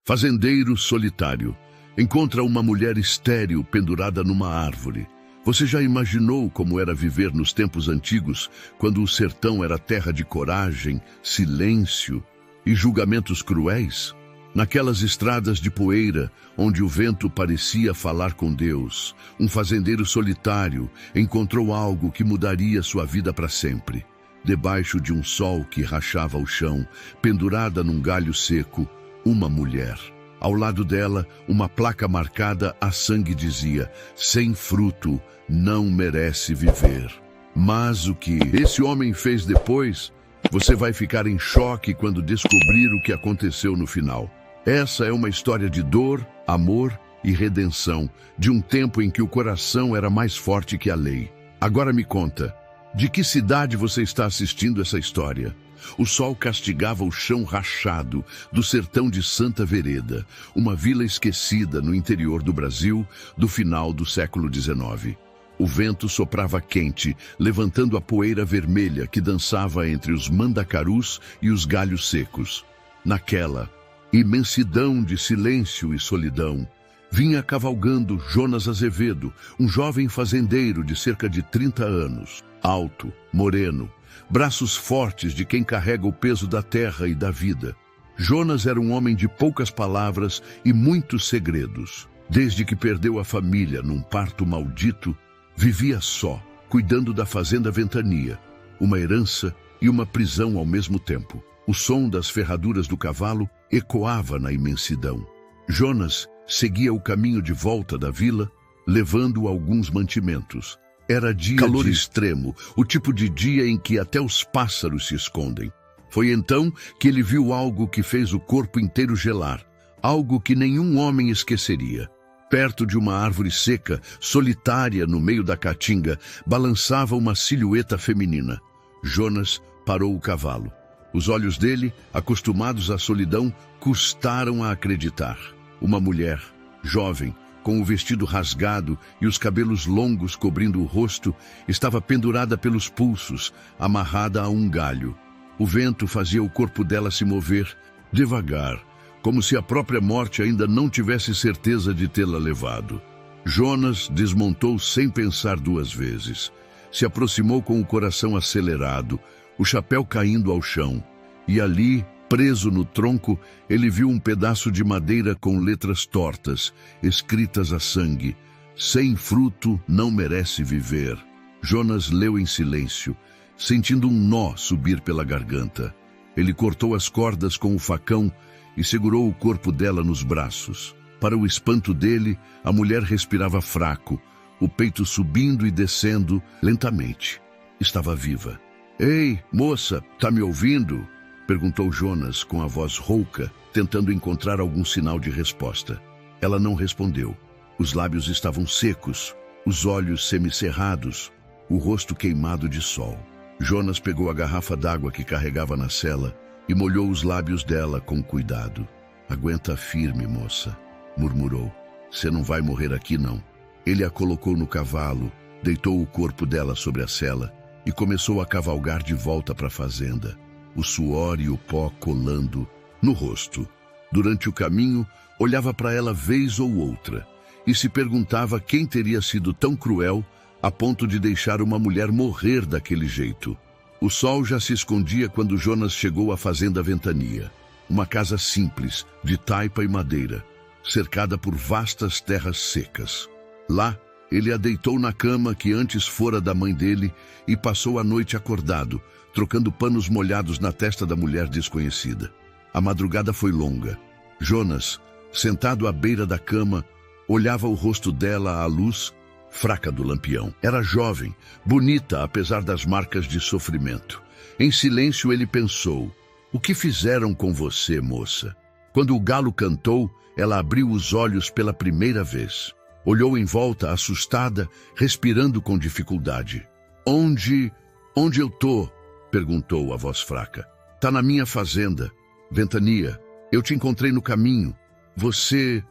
Fazendeiro solitário encontra uma mulher estéril pendurada numa árvore. Você já imaginou como era viver nos tempos antigos, quando o sertão era terra de coragem, silêncio e julgamentos cruéis? Naquelas estradas de poeira, onde o vento parecia falar com Deus, um fazendeiro solitário encontrou algo que mudaria sua vida para sempre. Debaixo de um sol que rachava o chão, pendurada num galho seco, uma mulher. Ao lado dela, uma placa marcada a sangue dizia: sem fruto não merece viver. Mas o que esse homem fez depois, você vai ficar em choque quando descobrir o que aconteceu no final. Essa é uma história de dor, amor e redenção, de um tempo em que o coração era mais forte que a lei. Agora me conta, de que cidade você está assistindo essa história? O sol castigava o chão rachado do sertão de Santa Vereda, uma vila esquecida no interior do Brasil do final do século XIX. O vento soprava quente, levantando a poeira vermelha que dançava entre os mandacarus e os galhos secos. Naquela imensidão de silêncio e solidão, vinha cavalgando Jonas Azevedo, um jovem fazendeiro de cerca de 30 anos, alto, moreno, braços fortes de quem carrega o peso da terra e da vida. Jonas era um homem de poucas palavras e muitos segredos. Desde que perdeu a família num parto maldito, vivia só, cuidando da fazenda Ventania, uma herança e uma prisão ao mesmo tempo. O som das ferraduras do cavalo ecoava na imensidão. Jonas seguia o caminho de volta da vila, levando alguns mantimentos. Era dia calor extremo, o tipo de dia em que até os pássaros se escondem. Foi então que ele viu algo que fez o corpo inteiro gelar, algo que nenhum homem esqueceria. Perto de uma árvore seca, solitária no meio da caatinga, balançava uma silhueta feminina. Jonas parou o cavalo. Os olhos dele, acostumados à solidão, custaram a acreditar. Uma mulher, jovem, com o vestido rasgado e os cabelos longos cobrindo o rosto, estava pendurada pelos pulsos, amarrada a um galho. O vento fazia o corpo dela se mover, devagar, como se a própria morte ainda não tivesse certeza de tê-la levado. Jonas desmontou sem pensar duas vezes. Se aproximou com o coração acelerado, o chapéu caindo ao chão, e ali, preso no tronco, ele viu um pedaço de madeira com letras tortas, escritas a sangue: sem fruto não merece viver. Jonas leu em silêncio, sentindo um nó subir pela garganta. Ele cortou as cordas com o facão e segurou o corpo dela nos braços. Para o espanto dele, a mulher respirava fraco, o peito subindo e descendo lentamente. Estava viva. Ei, moça, tá me ouvindo? Perguntou Jonas com a voz rouca, tentando encontrar algum sinal de resposta. Ela não respondeu. Os lábios estavam secos, os olhos semicerrados, o rosto queimado de sol. Jonas pegou a garrafa d'água que carregava na cela e molhou os lábios dela com cuidado. Aguenta firme, moça, murmurou. Você não vai morrer aqui, não. Ele a colocou no cavalo, deitou o corpo dela sobre a sela e começou a cavalgar de volta para a fazenda, o suor e o pó colando no rosto. Durante o caminho, olhava para ela vez ou outra e se perguntava quem teria sido tão cruel a ponto de deixar uma mulher morrer daquele jeito. O sol já se escondia quando Jonas chegou à fazenda Ventania, uma casa simples, de taipa e madeira, cercada por vastas terras secas. Lá, ele a deitou na cama que antes fora da mãe dele e passou a noite acordado, trocando panos molhados na testa da mulher desconhecida. A madrugada foi longa. Jonas, sentado à beira da cama, olhava o rosto dela à luz fraca do lampião. Era jovem, bonita apesar das marcas de sofrimento. Em silêncio ele pensou: o que fizeram com você, moça? Quando o galo cantou, ela abriu os olhos pela primeira vez. Olhou em volta, assustada, respirando com dificuldade. Onde eu tô? Perguntou a voz fraca. Tá na minha fazenda, Ventania. Eu te encontrei no caminho. Você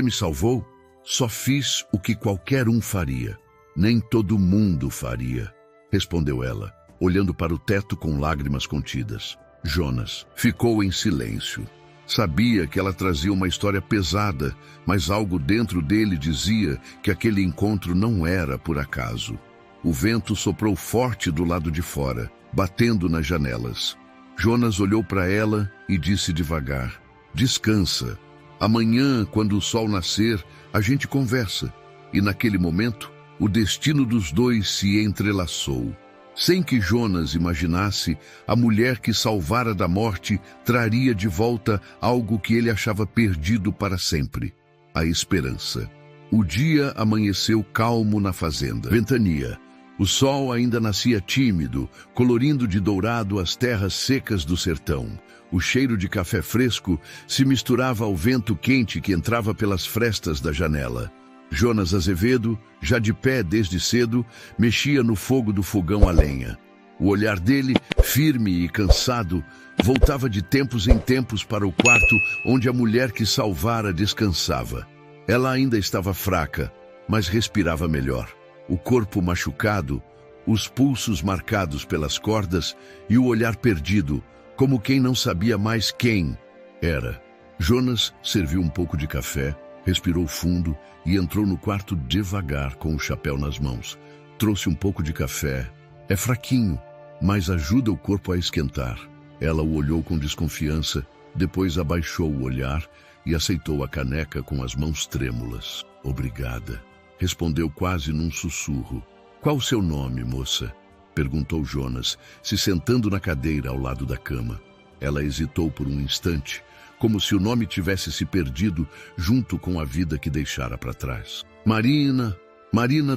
me salvou? Só fiz o que qualquer um faria. Nem todo mundo faria, respondeu ela, olhando para o teto com lágrimas contidas. Jonas ficou em silêncio. Sabia que ela trazia uma história pesada, mas algo dentro dele dizia que aquele encontro não era por acaso. O vento soprou forte do lado de fora, batendo nas janelas. Jonas olhou para ela e disse devagar: "Descansa. Amanhã, quando o sol nascer, a gente conversa." E naquele momento, o destino dos dois se entrelaçou. Sem que Jonas imaginasse, a mulher que salvara da morte traria de volta algo que ele achava perdido para sempre: a esperança. O dia amanheceu calmo na fazenda. Ventania. O sol ainda nascia tímido, colorindo de dourado as terras secas do sertão. O cheiro de café fresco se misturava ao vento quente que entrava pelas frestas da janela. Jonas Azevedo, já de pé desde cedo, mexia no fogo do fogão a lenha. O olhar dele, firme e cansado, voltava de tempos em tempos para o quarto onde a mulher que salvara descansava. Ela ainda estava fraca, mas respirava melhor. O corpo machucado, os pulsos marcados pelas cordas e o olhar perdido, como quem não sabia mais quem era. Jonas serviu um pouco de café, respirou fundo e entrou no quarto devagar com o chapéu nas mãos. Trouxe um pouco de café. É fraquinho, mas ajuda o corpo a esquentar. Ela o olhou com desconfiança, depois abaixou o olhar e aceitou a caneca com as mãos trêmulas. "Obrigada", respondeu quase num sussurro. "Qual o seu nome, moça?" perguntou Jonas, se sentando na cadeira ao lado da cama. Ela hesitou por um instante, como se o nome tivesse se perdido junto com a vida que deixara para trás. Marina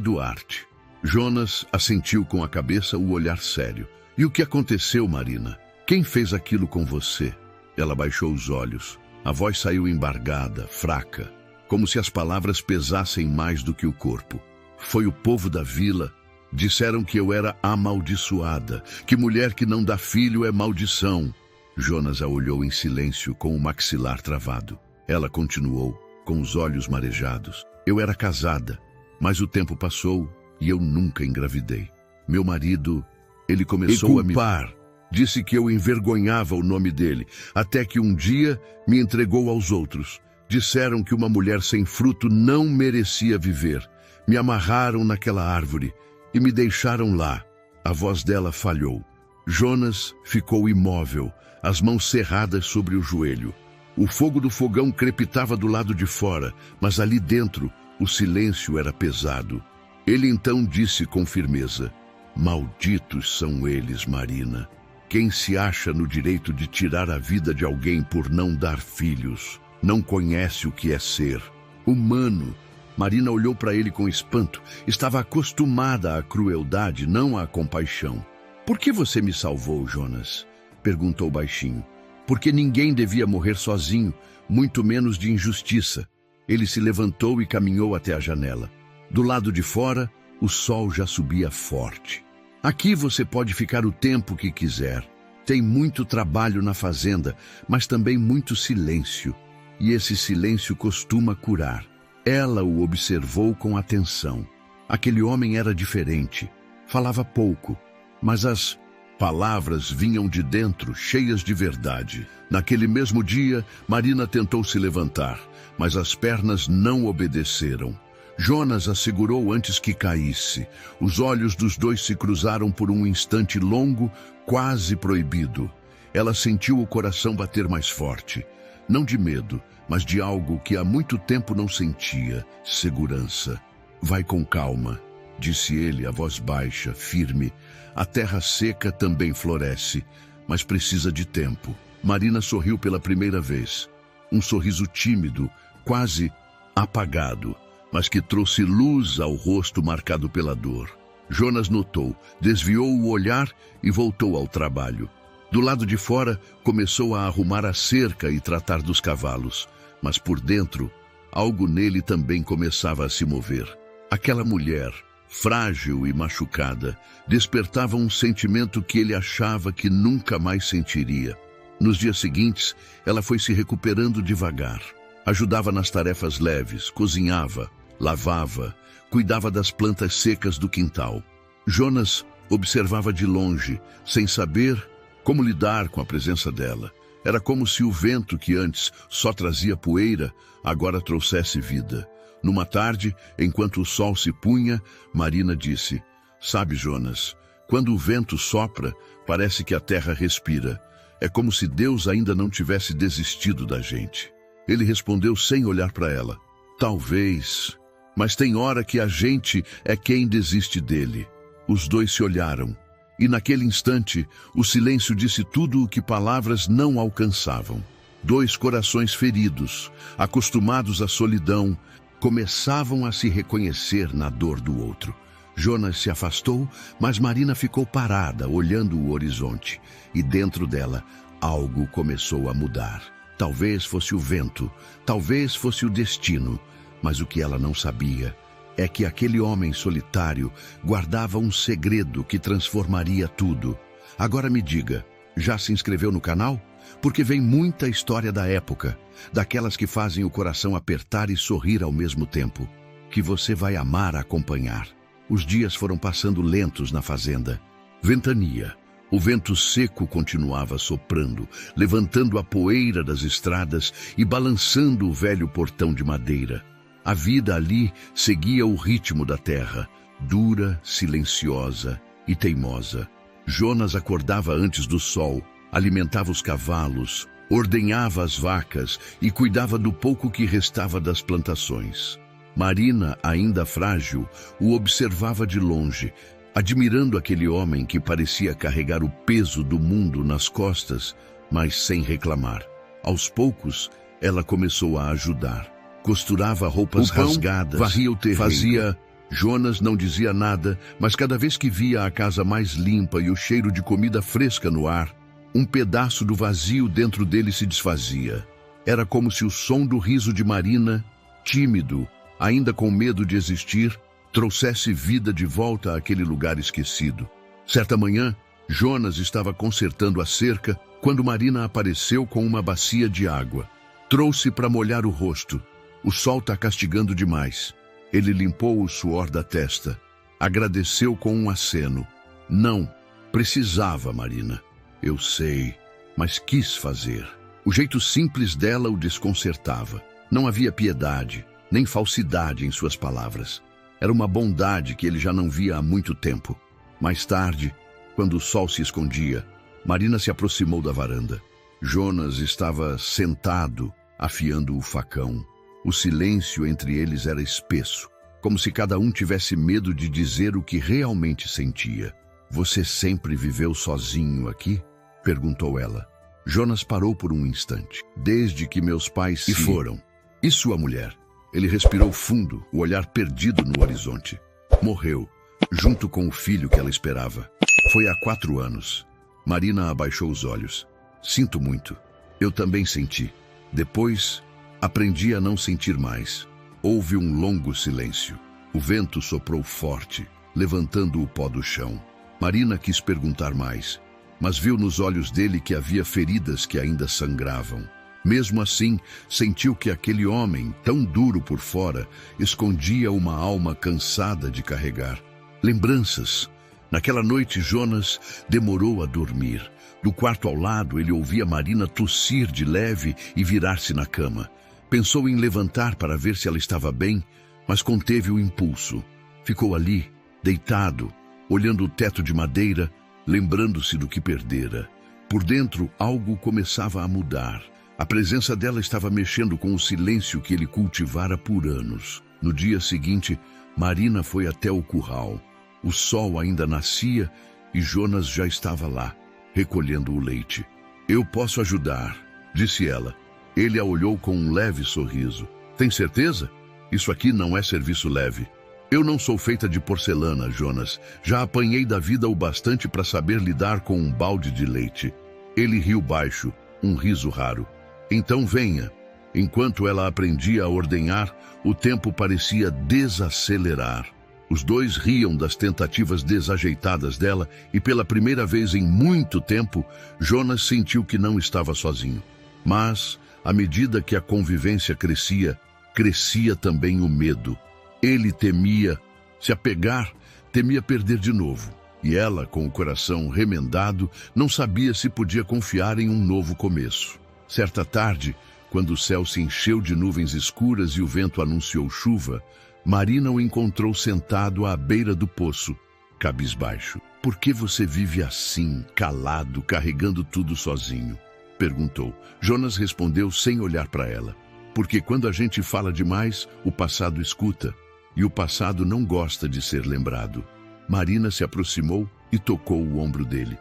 Duarte." Jonas assentiu com a cabeça, o olhar sério. "E o que aconteceu, Marina? Quem fez aquilo com você?" Ela baixou os olhos. A voz saiu embargada, fraca, como se as palavras pesassem mais do que o corpo. "Foi o povo da vila. Disseram que eu era amaldiçoada, que mulher que não dá filho é maldição." Jonas a olhou em silêncio, com o maxilar travado. Ela continuou, com os olhos marejados: "Eu era casada, mas o tempo passou e eu nunca engravidei. Meu marido, ele começou a me culpar. Disse que eu envergonhava o nome dele, até que um dia me entregou aos outros. Disseram que uma mulher sem fruto não merecia viver. Me amarraram naquela árvore e me deixaram lá." A voz dela falhou. Jonas ficou imóvel, as mãos cerradas sobre o joelho. O fogo do fogão crepitava do lado de fora, mas ali dentro o silêncio era pesado. Ele então disse com firmeza: "Malditos são eles, Marina. Quem se acha no direito de tirar a vida de alguém por não dar filhos, não conhece o que é ser humano." Marina olhou para ele com espanto. Estava acostumada à crueldade, não à compaixão. "Por que você me salvou, Jonas?" perguntou baixinho. "Porque ninguém devia morrer sozinho, muito menos de injustiça." Ele se levantou e caminhou até a janela. Do lado de fora, o sol já subia forte. "Aqui você pode ficar o tempo que quiser. Tem muito trabalho na fazenda, mas também muito silêncio. E esse silêncio costuma curar." Ela o observou com atenção. Aquele homem era diferente. Falava pouco, mas as palavras vinham de dentro, cheias de verdade. Naquele mesmo dia, Marina tentou se levantar, mas as pernas não obedeceram. Jonas a segurou antes que caísse. Os olhos dos dois se cruzaram por um instante longo, quase proibido. Ela sentiu o coração bater mais forte. Não de medo, mas de algo que há muito tempo não sentia: segurança. "Vai com calma", disse ele, a voz baixa, firme. "A terra seca também floresce, mas precisa de tempo." Marina sorriu pela primeira vez. Um sorriso tímido, quase apagado, mas que trouxe luz ao rosto marcado pela dor. Jonas notou, desviou o olhar e voltou ao trabalho. Do lado de fora, começou a arrumar a cerca e tratar dos cavalos. Mas por dentro, algo nele também começava a se mover. Aquela mulher, frágil e machucada, despertava um sentimento que ele achava que nunca mais sentiria. Nos dias seguintes, ela foi se recuperando devagar. Ajudava nas tarefas leves, cozinhava, lavava, cuidava das plantas secas do quintal. Jonas observava de longe, sem saber como lidar com a presença dela. Era como se o vento que antes só trazia poeira, agora trouxesse vida. Numa tarde, enquanto o sol se punha, Marina disse: "Sabe, Jonas, quando o vento sopra, parece que a terra respira. É como se Deus ainda não tivesse desistido da gente." Ele respondeu sem olhar para ela: "Talvez, mas tem hora que a gente é quem desiste dele." Os dois se olharam, e naquele instante, o silêncio disse tudo o que palavras não alcançavam. Dois corações feridos, acostumados à solidão, começavam a se reconhecer na dor do outro. Jonas se afastou, mas Marina ficou parada, olhando o horizonte. E dentro dela, algo começou a mudar. Talvez fosse o vento, talvez fosse o destino, mas o que ela não sabia é que aquele homem solitário guardava um segredo que transformaria tudo. Agora me diga, já se inscreveu no canal? Porque vem muita história da época, daquelas que fazem o coração apertar e sorrir ao mesmo tempo, que você vai amar acompanhar. Os dias foram passando lentos na fazenda. Ventania. O vento seco continuava soprando, levantando a poeira das estradas e balançando o velho portão de madeira. A vida ali seguia o ritmo da terra, dura, silenciosa e teimosa. Jonas acordava antes do sol, alimentava os cavalos, ordenhava as vacas e cuidava do pouco que restava das plantações. Marina, ainda frágil, o observava de longe, admirando aquele homem que parecia carregar o peso do mundo nas costas, mas sem reclamar. Aos poucos, ela começou a ajudar. Costurava roupas rasgadas, varria o terreno. Fazia... Jonas não dizia nada, mas cada vez que via a casa mais limpa e o cheiro de comida fresca no ar, um pedaço do vazio dentro dele se desfazia. Era como se o som do riso de Marina, tímido, ainda com medo de existir, trouxesse vida de volta àquele lugar esquecido. Certa manhã, Jonas estava consertando a cerca quando Marina apareceu com uma bacia de água. Trouxe para molhar o rosto. O sol está castigando demais. Ele limpou o suor da testa. Agradeceu com um aceno. Não, precisava, Marina. Eu sei, mas quis fazer. O jeito simples dela o desconcertava. Não havia piedade, nem falsidade em suas palavras. Era uma bondade que ele já não via há muito tempo. Mais tarde, quando o sol se escondia, Marina se aproximou da varanda. Jonas estava sentado, afiando o facão. O silêncio entre eles era espesso, como se cada um tivesse medo de dizer o que realmente sentia. "Você sempre viveu sozinho aqui?" perguntou ela. Jonas parou por um instante. "Desde que meus pais se foram." "E sua mulher?" Ele respirou fundo, o olhar perdido no horizonte. "Morreu, junto com o filho que ela esperava. Foi há 4 anos. Marina abaixou os olhos. "Sinto muito." "Eu também senti. Depois, aprendi a não sentir mais." Houve um longo silêncio. O vento soprou forte, levantando o pó do chão. Marina quis perguntar mais, mas viu nos olhos dele que havia feridas que ainda sangravam. Mesmo assim, sentiu que aquele homem, tão duro por fora, escondia uma alma cansada de carregar. Lembranças. Naquela noite, Jonas demorou a dormir. Do quarto ao lado, ele ouvia Marina tossir de leve e virar-se na cama. Pensou em levantar para ver se ela estava bem, mas conteve o impulso. Ficou ali, deitado, olhando o teto de madeira, lembrando-se do que perdera. Por dentro, algo começava a mudar. A presença dela estava mexendo com o silêncio que ele cultivara por anos. No dia seguinte, Marina foi até o curral. O sol ainda nascia e Jonas já estava lá, recolhendo o leite. "Eu posso ajudar", disse ela. Ele a olhou com um leve sorriso. "Tem certeza? Isso aqui não é serviço leve." "Eu não sou feita de porcelana, Jonas. Já apanhei da vida o bastante para saber lidar com um balde de leite." Ele riu baixo, um riso raro. "Então venha." Enquanto ela aprendia a ordenhar, o tempo parecia desacelerar. Os dois riam das tentativas desajeitadas dela e pela primeira vez em muito tempo, Jonas sentiu que não estava sozinho. Mas, à medida que a convivência crescia, crescia também o medo. Ele temia se apegar, temia perder de novo. E ela, com o coração remendado, não sabia se podia confiar em um novo começo. Certa tarde, quando o céu se encheu de nuvens escuras e o vento anunciou chuva, Marina o encontrou sentado à beira do poço, cabisbaixo. "Por que você vive assim, calado, carregando tudo sozinho?" perguntou. Jonas respondeu sem olhar para ela. "Porque quando a gente fala demais, o passado escuta, e o passado não gosta de ser lembrado." Marina se aproximou e tocou o ombro dele.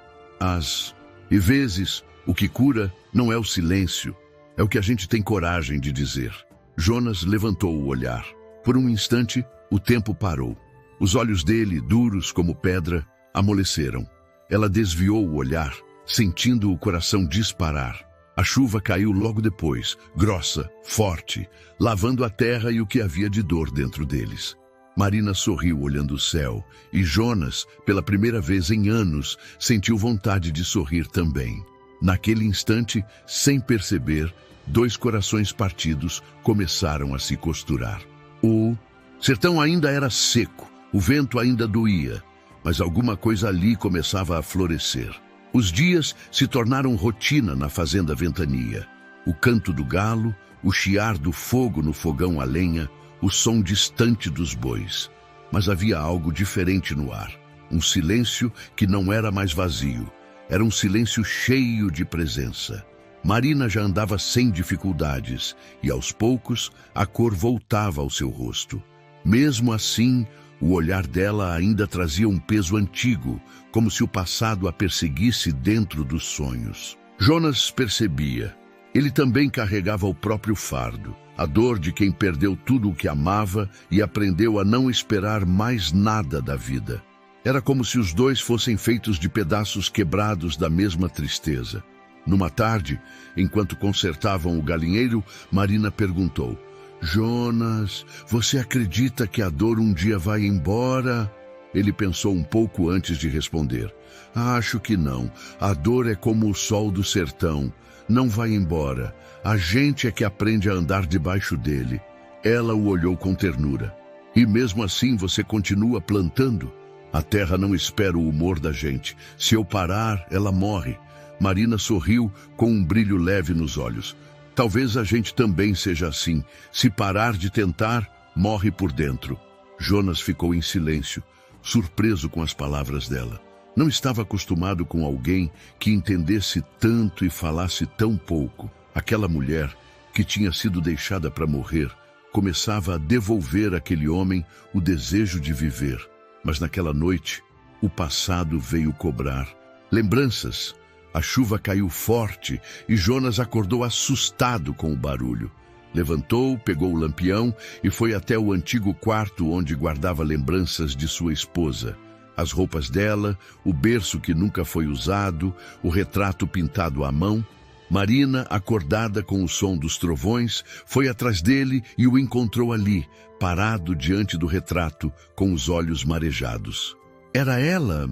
E vezes, o que cura não é o silêncio, é o que a gente tem coragem de dizer." Jonas levantou o olhar. Por um instante, o tempo parou. Os olhos dele, duros como pedra, amoleceram. Ela desviou o olhar, sentindo o coração disparar. A chuva caiu logo depois, grossa, forte, lavando a terra e o que havia de dor dentro deles. Marina sorriu olhando o céu, e Jonas, pela primeira vez em anos, sentiu vontade de sorrir também. Naquele instante, sem perceber, dois corações partidos começaram a se costurar. O sertão ainda era seco, o vento ainda doía, mas alguma coisa ali começava a florescer. Os dias se tornaram rotina na fazenda Ventania. O canto do galo, o chiar do fogo no fogão a lenha, o som distante dos bois. Mas havia algo diferente no ar. Um silêncio que não era mais vazio. Era um silêncio cheio de presença. Marina já andava sem dificuldades, e aos poucos a cor voltava ao seu rosto. Mesmo assim, o olhar dela ainda trazia um peso antigo, como se o passado a perseguisse dentro dos sonhos. Jonas percebia. Ele também carregava o próprio fardo, a dor de quem perdeu tudo o que amava e aprendeu a não esperar mais nada da vida. Era como se os dois fossem feitos de pedaços quebrados da mesma tristeza. Numa tarde, enquanto consertavam o galinheiro, Marina perguntou: "Jonas, você acredita que a dor um dia vai embora?" Ele pensou um pouco antes de responder. "Acho que não. A dor é como o sol do sertão. Não vai embora. A gente é que aprende a andar debaixo dele." Ela o olhou com ternura. "E mesmo assim você continua plantando? A terra não espera o humor da gente. Se eu parar, ela morre." Marina sorriu com um brilho leve nos olhos. "Talvez a gente também seja assim. Se parar de tentar, morre por dentro." Jonas ficou em silêncio, surpreso com as palavras dela. Não estava acostumado com alguém que entendesse tanto e falasse tão pouco. Aquela mulher, que tinha sido deixada para morrer, começava a devolver àquele homem o desejo de viver. Mas naquela noite, o passado veio cobrar. Lembranças. A chuva caiu forte e Jonas acordou assustado com o barulho. Levantou, pegou o lampião e foi até o antigo quarto onde guardava lembranças de sua esposa. As roupas dela, o berço que nunca foi usado, o retrato pintado à mão. Marina, acordada com o som dos trovões, foi atrás dele e o encontrou ali, parado diante do retrato, com os olhos marejados. "Era ela,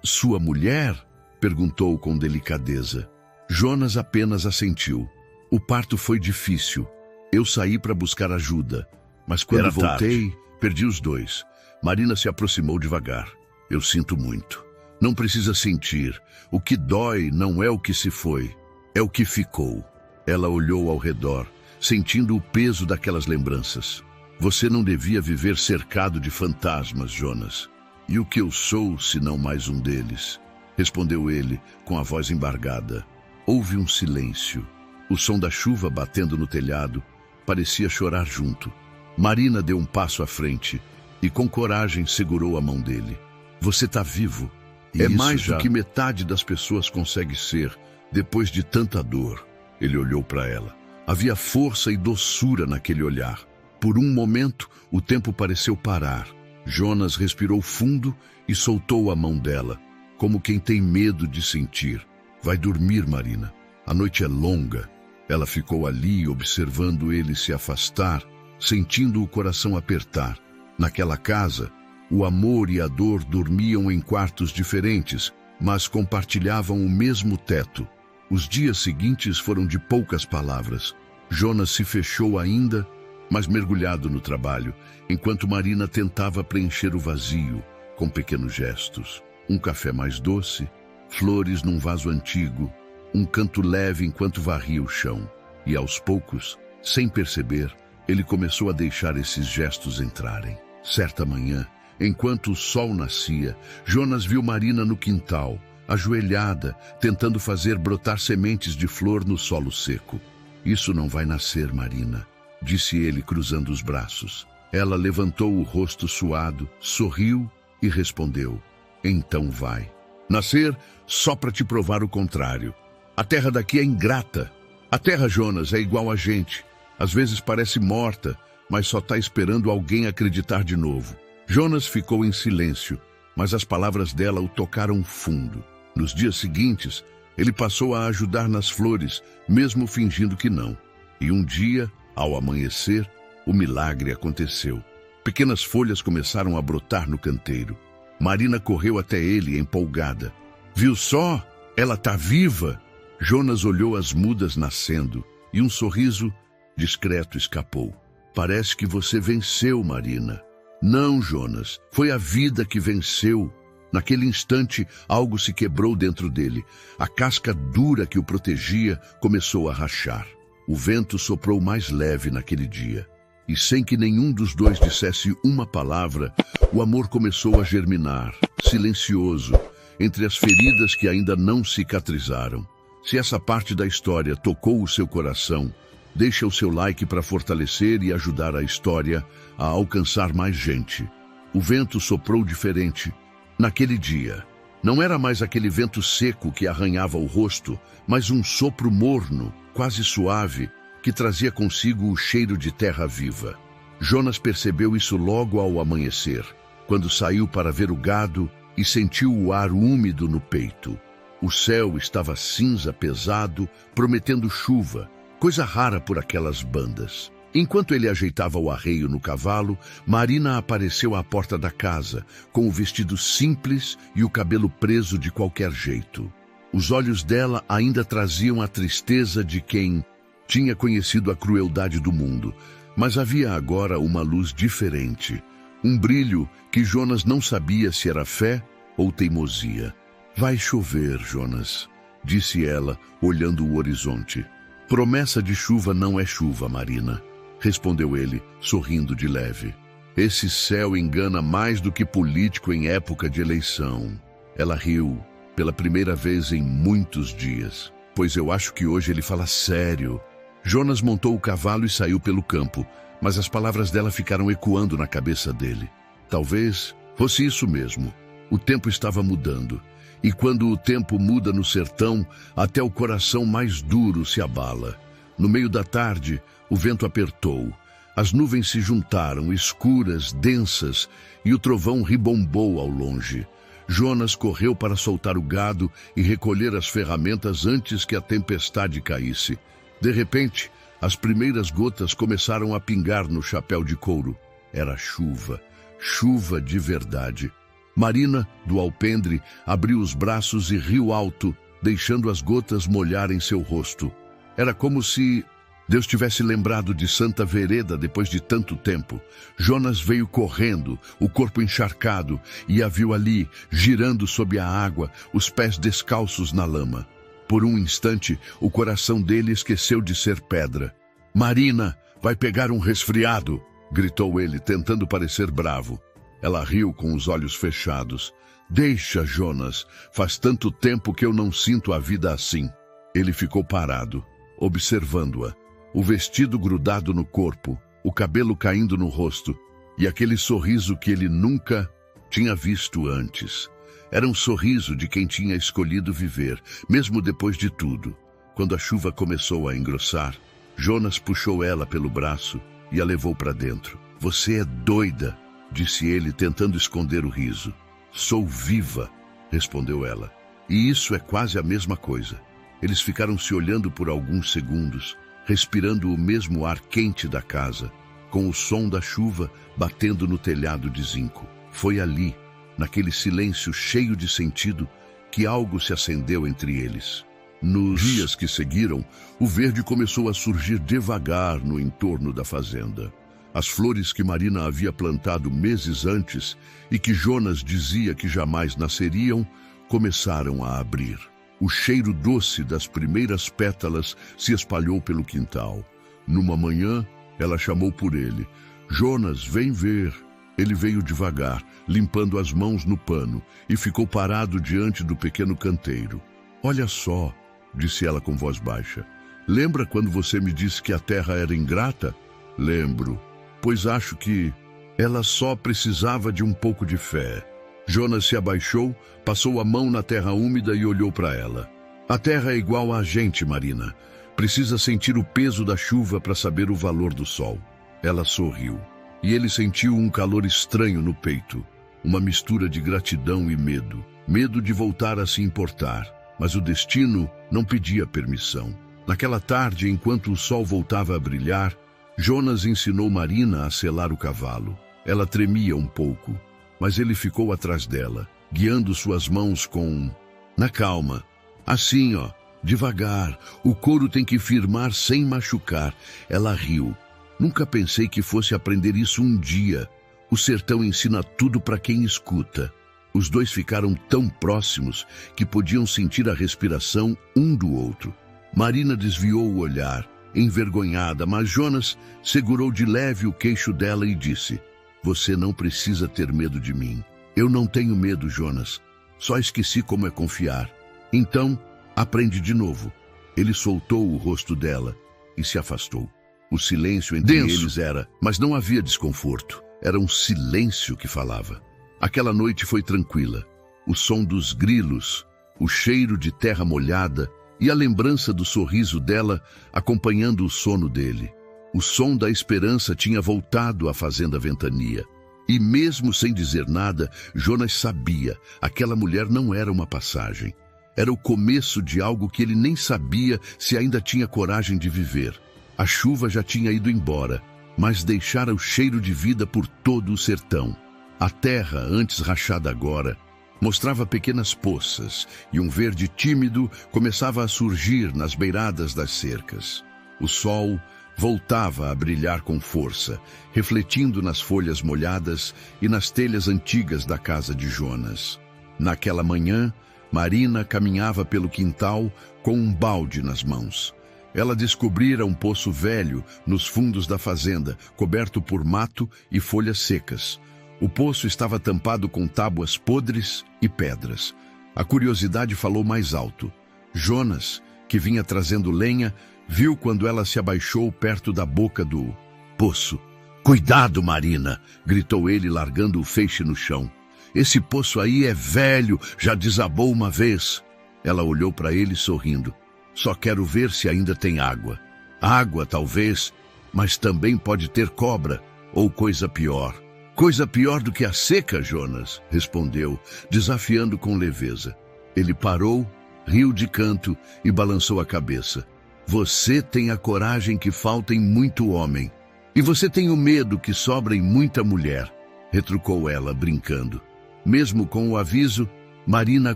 sua mulher?" perguntou com delicadeza. Jonas apenas assentiu. "O parto foi difícil. Eu saí para buscar ajuda, mas quando voltei, perdi os dois." Marina se aproximou devagar. "Eu sinto muito. Não precisa sentir. O que dói não é o que se foi, é o que ficou." Ela olhou ao redor, sentindo o peso daquelas lembranças. "Você não devia viver cercado de fantasmas, Jonas. E o que eu sou, se não mais um deles?" respondeu ele, com a voz embargada. Houve um silêncio. O som da chuva batendo no telhado parecia chorar junto. Marina deu um passo à frente e com coragem segurou a mão dele. "Você está vivo. É mais do que metade das pessoas consegue ser depois de tanta dor." Ele olhou para ela. Havia força e doçura naquele olhar. Por um momento, o tempo pareceu parar. Jonas respirou fundo e soltou a mão dela, como quem tem medo de sentir. "Vai dormir, Marina. A noite é longa." Ela ficou ali observando ele se afastar, sentindo o coração apertar. Naquela casa, o amor e a dor dormiam em quartos diferentes, mas compartilhavam o mesmo teto. Os dias seguintes foram de poucas palavras. Jonas se fechou ainda, mas mergulhado no trabalho, enquanto Marina tentava preencher o vazio com pequenos gestos. um café mais doce, flores num vaso antigo, um canto leve enquanto varria o chão. E aos poucos, sem perceber, ele começou a deixar esses gestos entrarem. Certa manhã, enquanto o sol nascia, Jonas viu Marina no quintal, ajoelhada, tentando fazer brotar sementes de flor no solo seco. Isso não vai nascer, Marina, disse ele cruzando os braços. Ela levantou o rosto suado, sorriu e respondeu: então vai. Nascer só para te provar o contrário. A terra daqui é ingrata. A terra, Jonas, é igual a gente. Às vezes parece morta, mas só está esperando alguém acreditar de novo. Jonas ficou em silêncio, mas as palavras dela o tocaram fundo. Nos dias seguintes, ele passou a ajudar nas flores, mesmo fingindo que não. E um dia, ao amanhecer, o milagre aconteceu. Pequenas folhas começaram a brotar no canteiro. Marina correu até ele, empolgada. Viu só? Ela tá viva! Jonas olhou as mudas nascendo e um sorriso discreto escapou. Parece que você venceu, Marina. Não, Jonas, foi a vida que venceu. Naquele instante, algo se quebrou dentro dele. A casca dura que o protegia começou a rachar. O vento soprou mais leve naquele dia. E sem que nenhum dos dois dissesse uma palavra, o amor começou a germinar, silencioso, entre as feridas que ainda não cicatrizaram. Se essa parte da história tocou o seu coração, deixa o seu like para fortalecer e ajudar a história a alcançar mais gente. O vento soprou diferente. Naquele dia, não era mais aquele vento seco que arranhava o rosto, mas um sopro morno, quase suave, que trazia consigo o cheiro de terra viva. Jonas percebeu isso logo ao amanhecer, quando saiu para ver o gado e sentiu o ar úmido no peito. O céu estava cinza pesado, prometendo chuva, coisa rara por aquelas bandas. Enquanto ele ajeitava o arreio no cavalo, Marina apareceu à porta da casa, com o vestido simples e o cabelo preso de qualquer jeito. Os olhos dela ainda traziam a tristeza de quem tinha conhecido a crueldade do mundo, mas havia agora uma luz diferente, um brilho que Jonas não sabia se era fé ou teimosia. Vai chover, Jonas, disse ela, olhando o horizonte. Promessa de chuva não é chuva, Marina, respondeu ele, sorrindo de leve. Esse céu engana mais do que político em época de eleição. Ela riu, pela primeira vez em muitos dias. Pois eu acho que hoje ele fala sério. Jonas montou o cavalo e saiu pelo campo, mas as palavras dela ficaram ecoando na cabeça dele. Talvez fosse isso mesmo. O tempo estava mudando. E quando o tempo muda no sertão, até o coração mais duro se abala. No meio da tarde, o vento apertou. As nuvens se juntaram, escuras, densas, e o trovão ribombou ao longe. Jonas correu para soltar o gado e recolher as ferramentas antes que a tempestade caísse. De repente, as primeiras gotas começaram a pingar no chapéu de couro. Era chuva, chuva de verdade. Marina, do alpendre, abriu os braços e riu alto, deixando as gotas molharem seu rosto. Era como se Deus tivesse lembrado de Santa Vereda depois de tanto tempo. Jonas veio correndo, o corpo encharcado, e a viu ali, girando sob a água, os pés descalços na lama. Por um instante, o coração dele esqueceu de ser pedra. Marina, vai pegar um resfriado, gritou ele, tentando parecer bravo. Ela riu com os olhos fechados. Deixa, Jonas, faz tanto tempo que eu não sinto a vida assim. Ele ficou parado, observando-a. O vestido grudado no corpo, o cabelo caindo no rosto e aquele sorriso que ele nunca tinha visto antes. Era um sorriso de quem tinha escolhido viver, mesmo depois de tudo. Quando a chuva começou a engrossar, Jonas puxou ela pelo braço e a levou para dentro. Você é doida, disse ele, tentando esconder o riso. Sou viva, respondeu ela. E isso é quase a mesma coisa. Eles ficaram se olhando por alguns segundos, respirando o mesmo ar quente da casa, com o som da chuva batendo no telhado de zinco. Foi ali, naquele silêncio cheio de sentido, que algo se acendeu entre eles. Nos dias que seguiram, o verde começou a surgir devagar no entorno da fazenda. As flores que Marina havia plantado meses antes e que Jonas dizia que jamais nasceriam, começaram a abrir. O cheiro doce das primeiras pétalas se espalhou pelo quintal. Numa manhã, ela chamou por ele. Jonas, vem ver. Ele veio devagar, limpando as mãos no pano, e ficou parado diante do pequeno canteiro. Olha só, disse ela com voz baixa. Lembra quando você me disse que a terra era ingrata? Lembro, pois acho que ela só precisava de um pouco de fé. Jonas se abaixou, passou a mão na terra úmida e olhou para ela. A terra é igual a gente, Marina. Precisa sentir o peso da chuva para saber o valor do sol. Ela sorriu, e ele sentiu um calor estranho no peito, uma mistura de gratidão e medo. Medo de voltar a se importar, mas o destino não pedia permissão. Naquela tarde, enquanto o sol voltava a brilhar, Jonas ensinou Marina a selar o cavalo. Ela tremia um pouco, mas ele ficou atrás dela, guiando suas mãos com... Na calma. Assim, ó, devagar. O couro tem que firmar sem machucar. Ela riu. Nunca pensei que fosse aprender isso um dia. O sertão ensina tudo para quem escuta. Os dois ficaram tão próximos que podiam sentir a respiração um do outro. Marina desviou o olhar, envergonhada, mas Jonas segurou de leve o queixo dela e disse: Você não precisa ter medo de mim. Eu não tenho medo, Jonas. Só esqueci como é confiar. Então, aprende de novo. Ele soltou o rosto dela e se afastou. O silêncio entre eles era, mas não havia desconforto. Era um silêncio que falava. Aquela noite foi tranquila. O som dos grilos, o cheiro de terra molhada e a lembrança do sorriso dela acompanhando o sono dele. O som da esperança tinha voltado à fazenda Ventania. E mesmo sem dizer nada, Jonas sabia, aquela mulher não era uma passagem. Era o começo de algo que ele nem sabia se ainda tinha coragem de viver. A chuva já tinha ido embora, mas deixara o cheiro de vida por todo o sertão. A terra, antes rachada agora, mostrava pequenas poças e um verde tímido começava a surgir nas beiradas das cercas. O sol voltava a brilhar com força, refletindo nas folhas molhadas e nas telhas antigas da casa de Jonas. Naquela manhã, Marina caminhava pelo quintal com um balde nas mãos. Ela descobrira um poço velho nos fundos da fazenda, coberto por mato e folhas secas. O poço estava tampado com tábuas podres e pedras. A curiosidade falou mais alto. Jonas, que vinha trazendo lenha, viu quando ela se abaixou perto da boca do poço. Cuidado, Marina! Gritou ele, largando o feixe no chão. Esse poço aí é velho, já desabou uma vez. Ela olhou para ele sorrindo. Só quero ver se ainda tem água. Água, talvez, mas também pode ter cobra ou coisa pior. Coisa pior do que a seca, Jonas, respondeu, desafiando com leveza. Ele parou, riu de canto e balançou a cabeça. Você tem a coragem que falta em muito homem. E você tem o medo que sobra em muita mulher, retrucou ela, brincando. Mesmo com o aviso, Marina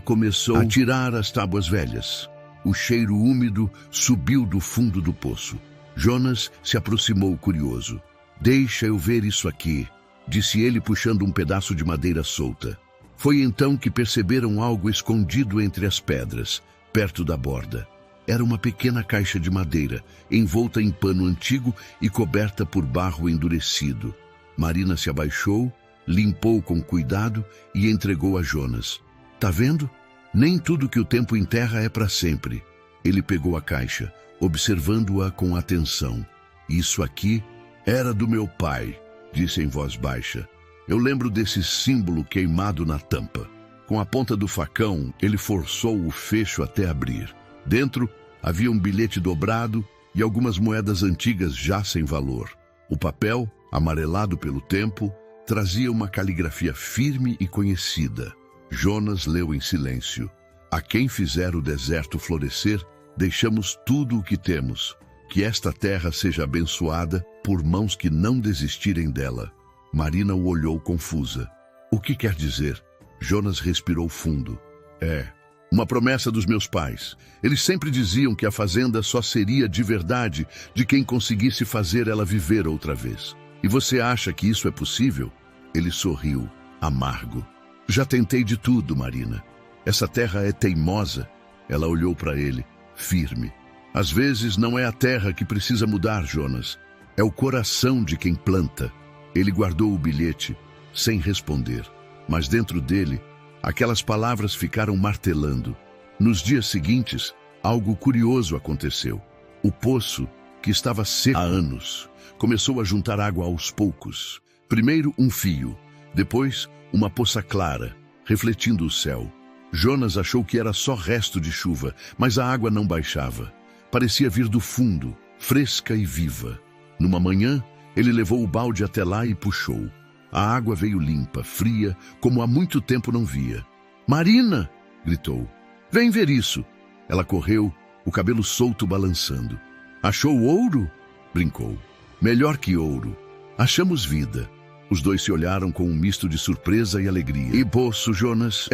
começou a tirar as tábuas velhas. O cheiro úmido subiu do fundo do poço. Jonas se aproximou curioso. Deixa eu ver isso aqui, disse ele puxando um pedaço de madeira solta. Foi então que perceberam algo escondido entre as pedras, perto da borda. Era uma pequena caixa de madeira, envolta em pano antigo e coberta por barro endurecido. Marina se abaixou, limpou com cuidado e entregou a Jonas. Tá vendo? Nem tudo que o tempo enterra é para sempre. Ele pegou a caixa, observando-a com atenção. Isso aqui era do meu pai, disse em voz baixa. Eu lembro desse símbolo queimado na tampa. Com a ponta do facão, ele forçou o fecho até abrir. Dentro havia um bilhete dobrado e algumas moedas antigas já sem valor. O papel, amarelado pelo tempo, trazia uma caligrafia firme e conhecida. Jonas leu em silêncio. A quem fizer o deserto florescer, deixamos tudo o que temos. Que esta terra seja abençoada por mãos que não desistirem dela. Marina o olhou confusa. O que quer dizer? Jonas respirou fundo. Uma promessa dos meus pais. Eles sempre diziam que a fazenda só seria de verdade de quem conseguisse fazer ela viver outra vez. E você acha que isso é possível? Ele sorriu, amargo. Já tentei de tudo, Marina. Essa terra é teimosa. Ela olhou para ele, firme. Às vezes não é a terra que precisa mudar, Jonas. É o coração de quem planta. Ele guardou o bilhete, sem responder. Mas dentro dele, aquelas palavras ficaram martelando. Nos dias seguintes, algo curioso aconteceu. O poço, que estava seco há anos, começou a juntar água aos poucos. Primeiro um fio, depois uma poça clara, refletindo o céu. Jonas achou que era só resto de chuva, mas a água não baixava. Parecia vir do fundo, fresca e viva. Numa manhã, ele levou o balde até lá e puxou. A água veio limpa, fria, como há muito tempo não via. "Marina!" gritou. "Vem ver isso!" Ela correu, o cabelo solto balançando. "Achou ouro?" brincou. "Melhor que ouro. Achamos vida." Os dois se olharam com um misto de surpresa e alegria. "E poço, Jonas?"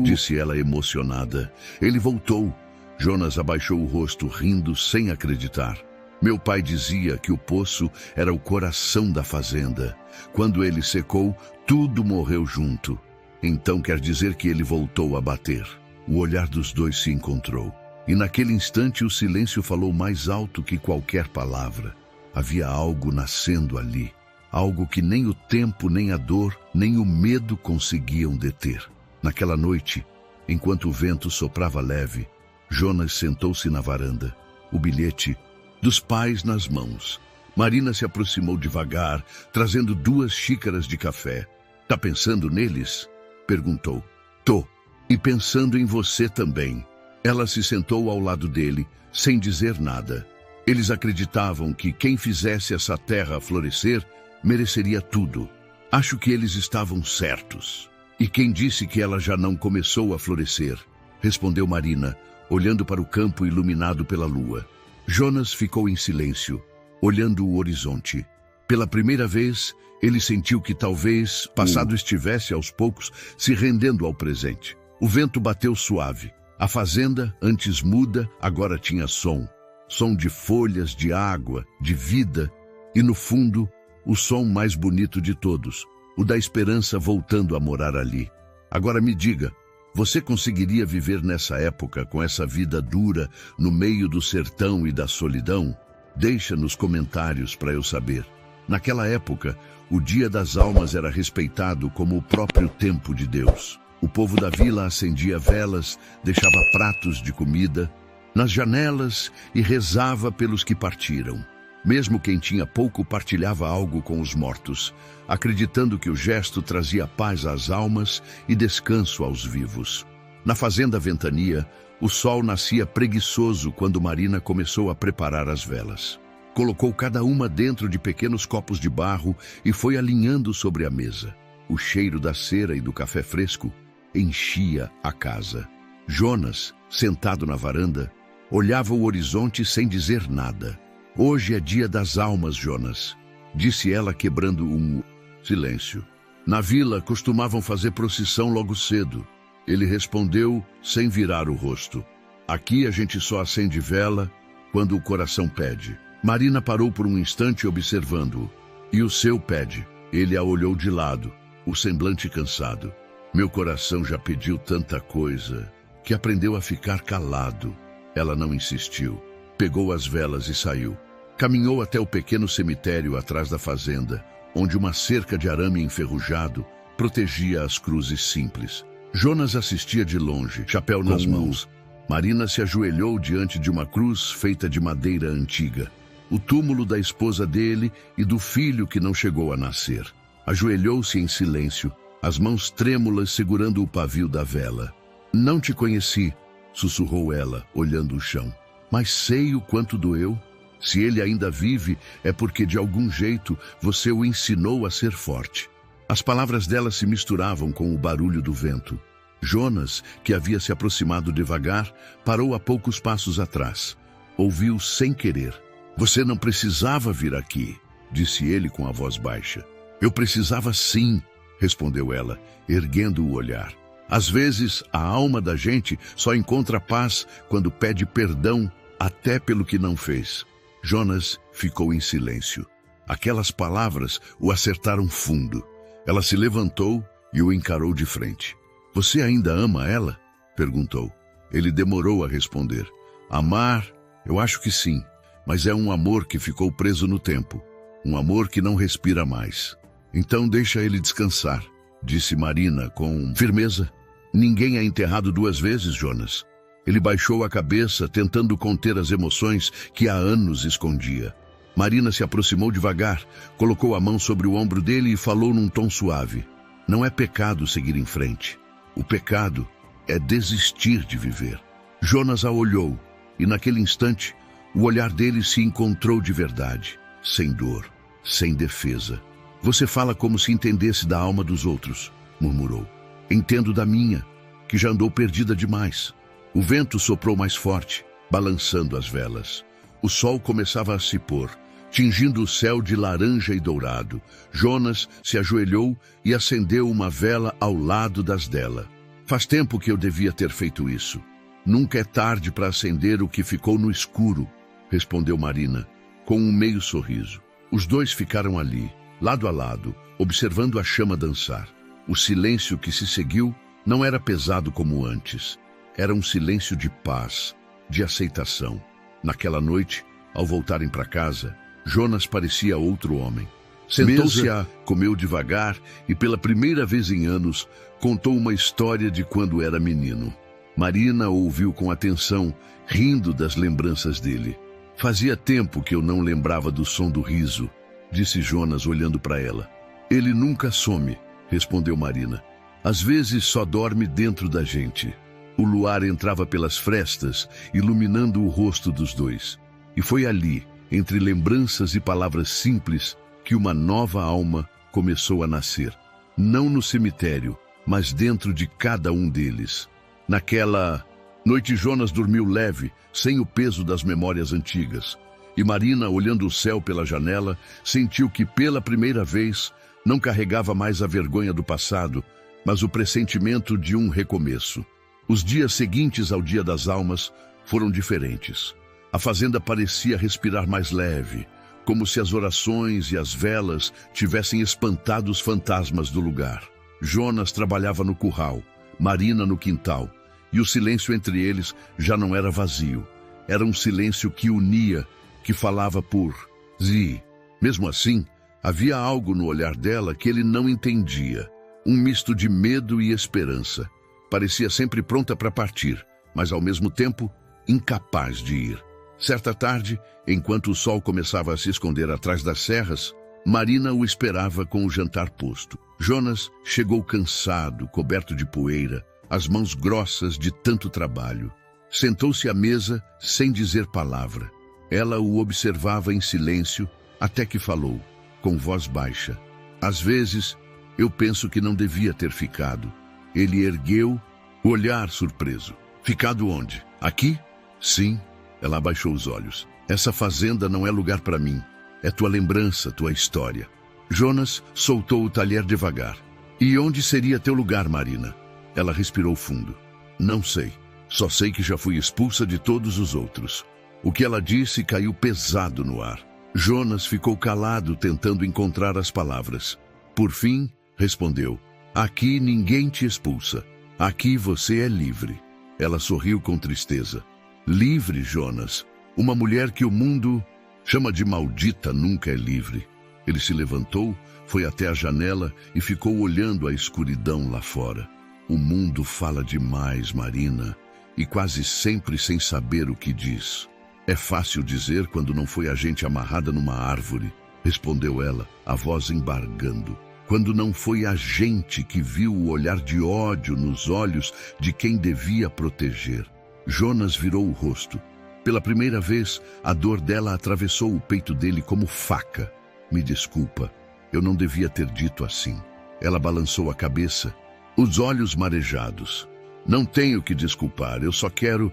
disse ela emocionada. Ele voltou. Jonas abaixou o rosto, rindo sem acreditar. "Meu pai dizia que o poço era o coração da fazenda. Quando ele secou, tudo morreu junto. Então quer dizer que ele voltou a bater." O olhar dos dois se encontrou. E naquele instante o silêncio falou mais alto que qualquer palavra. Havia algo nascendo ali. Algo que nem o tempo, nem a dor, nem o medo conseguiam deter. Naquela noite, enquanto o vento soprava leve, Jonas sentou-se na varanda, o bilhete dos pais nas mãos. Marina se aproximou devagar, trazendo 2 xícaras de café. "Tá pensando neles?" perguntou. "Tô. E pensando em você também." Ela se sentou ao lado dele, sem dizer nada. Eles acreditavam que quem fizesse essa terra florescer mereceria tudo. Acho que eles estavam certos. "E quem disse que ela já não começou a florescer?" respondeu Marina, olhando para o campo iluminado pela lua. Jonas ficou em silêncio, olhando o horizonte. Pela primeira vez, ele sentiu que talvez o passado estivesse aos poucos se rendendo ao presente. O vento bateu suave. A fazenda, antes muda, agora tinha som. Som de folhas, de água, de vida. E no fundo, o som mais bonito de todos, o da esperança voltando a morar ali. "Agora me diga, você conseguiria viver nessa época com essa vida dura, no meio do sertão e da solidão? Deixa nos comentários para eu saber." Naquela época, o Dia das Almas era respeitado como o próprio tempo de Deus. O povo da vila acendia velas, deixava pratos de comida nas janelas e rezava pelos que partiram. Mesmo quem tinha pouco partilhava algo com os mortos, acreditando que o gesto trazia paz às almas e descanso aos vivos. Na fazenda Ventania, o sol nascia preguiçoso quando Marina começou a preparar as velas. Colocou cada uma dentro de pequenos copos de barro e foi alinhando sobre a mesa. O cheiro da cera e do café fresco enchia a casa. Jonas, sentado na varanda, olhava o horizonte sem dizer nada. "Hoje é dia das almas, Jonas", disse ela quebrando um silêncio. "Na vila costumavam fazer procissão logo cedo." Ele respondeu sem virar o rosto. "Aqui a gente só acende vela quando o coração pede." Marina parou por um instante observando-o. "E o seu pede?" Ele a olhou de lado, o semblante cansado. "Meu coração já pediu tanta coisa que aprendeu a ficar calado." Ela não insistiu. Pegou as velas e saiu. Caminhou até o pequeno cemitério atrás da fazenda, onde uma cerca de arame enferrujado protegia as cruzes simples. Jonas assistia de longe, chapéu nas mãos. Marina se ajoelhou diante de uma cruz feita de madeira antiga. O túmulo da esposa dele e do filho que não chegou a nascer. Ajoelhou-se em silêncio, as mãos trêmulas segurando o pavio da vela. "Não te conheci", sussurrou ela, olhando o chão. "Mas sei o quanto doeu. Se ele ainda vive, é porque de algum jeito você o ensinou a ser forte." As palavras dela se misturavam com o barulho do vento. Jonas, que havia se aproximado devagar, parou a poucos passos atrás. Ouviu sem querer. "Você não precisava vir aqui", disse ele com a voz baixa. "Eu precisava sim", respondeu ela, erguendo o olhar. "Às vezes, a alma da gente só encontra paz quando pede perdão até pelo que não fez." Jonas ficou em silêncio. Aquelas palavras o acertaram fundo. Ela se levantou e o encarou de frente. Você ainda ama ela? Perguntou. Ele demorou a responder. Amar, eu acho que sim, mas é um amor que ficou preso no tempo. Um amor que não respira mais. Então deixa ele descansar, disse Marina com firmeza. Ninguém é enterrado 2 vezes, Jonas. Ele baixou a cabeça, tentando conter as emoções que há anos escondia. Marina se aproximou devagar, colocou a mão sobre o ombro dele e falou num tom suave. Não é pecado seguir em frente. O pecado é desistir de viver. Jonas a olhou, e naquele instante, o olhar dele se encontrou de verdade, sem dor, sem defesa. Você fala como se entendesse da alma dos outros, murmurou. Entendo da minha, que já andou perdida demais. O vento soprou mais forte, balançando as velas. O sol começava a se pôr, tingindo o céu de laranja e dourado. Jonas se ajoelhou e acendeu uma vela ao lado das dela. Faz tempo que eu devia ter feito isso. Nunca é tarde para acender o que ficou no escuro, respondeu Marina, com um meio sorriso. Os dois ficaram ali, lado a lado, observando a chama dançar. O silêncio que se seguiu não era pesado como antes. Era um silêncio de paz, de aceitação. Naquela noite, ao voltarem para casa, Jonas parecia outro homem. Sentou-se, comeu devagar e, pela primeira vez em anos, contou uma história de quando era menino. Marina ouviu com atenção, rindo das lembranças dele. Fazia tempo que eu não lembrava do som do riso, disse Jonas olhando para ela. Ele nunca some, respondeu Marina. Às vezes só dorme dentro da gente. O luar entrava pelas frestas, iluminando o rosto dos dois. E foi ali, entre lembranças e palavras simples, que uma nova alma começou a nascer. Não no cemitério, mas dentro de cada um deles. Naquela noite, Jonas dormiu leve, sem o peso das memórias antigas. E Marina, olhando o céu pela janela, sentiu que pela primeira vez não carregava mais a vergonha do passado, mas o pressentimento de um recomeço. Os dias seguintes ao Dia das Almas foram diferentes. A fazenda parecia respirar mais leve, como se as orações e as velas tivessem espantado os fantasmas do lugar. Jonas trabalhava no curral, Marina no quintal, e o silêncio entre eles já não era vazio. Era um silêncio que unia, que falava por si. Mesmo assim, havia algo no olhar dela que ele não entendia. Um misto de medo e esperança. Parecia sempre pronta para partir, mas ao mesmo tempo incapaz de ir. Certa tarde, enquanto o sol começava a se esconder atrás das serras, Marina o esperava com o jantar posto. Jonas chegou cansado, coberto de poeira, as mãos grossas de tanto trabalho. Sentou-se à mesa sem dizer palavra. Ela o observava em silêncio até que falou, com voz baixa. Às vezes, eu penso que não devia ter ficado. Ele ergueu o olhar surpreso. Ficado onde? Aqui? Sim. Ela abaixou os olhos. Essa fazenda não é lugar para mim. É tua lembrança, tua história. Jonas soltou o talher devagar. E onde seria teu lugar, Marina? Ela respirou fundo. Não sei. Só sei que já fui expulsa de todos os outros. O que ela disse caiu pesado no ar. Jonas ficou calado, tentando encontrar as palavras. Por fim, respondeu. Aqui ninguém te expulsa. Aqui você é livre. Ela sorriu com tristeza. Livre, Jonas. Uma mulher que o mundo chama de maldita nunca é livre. Ele se levantou, foi até a janela e ficou olhando a escuridão lá fora. O mundo fala demais, Marina, e quase sempre sem saber o que diz. É fácil dizer quando não foi a gente amarrada numa árvore, respondeu ela, a voz embargando. Quando não foi a gente que viu o olhar de ódio nos olhos de quem devia proteger. Jonas virou o rosto. Pela primeira vez, a dor dela atravessou o peito dele como faca. Me desculpa, eu não devia ter dito assim. Ela balançou a cabeça, os olhos marejados. Não tenho que desculpar, eu só quero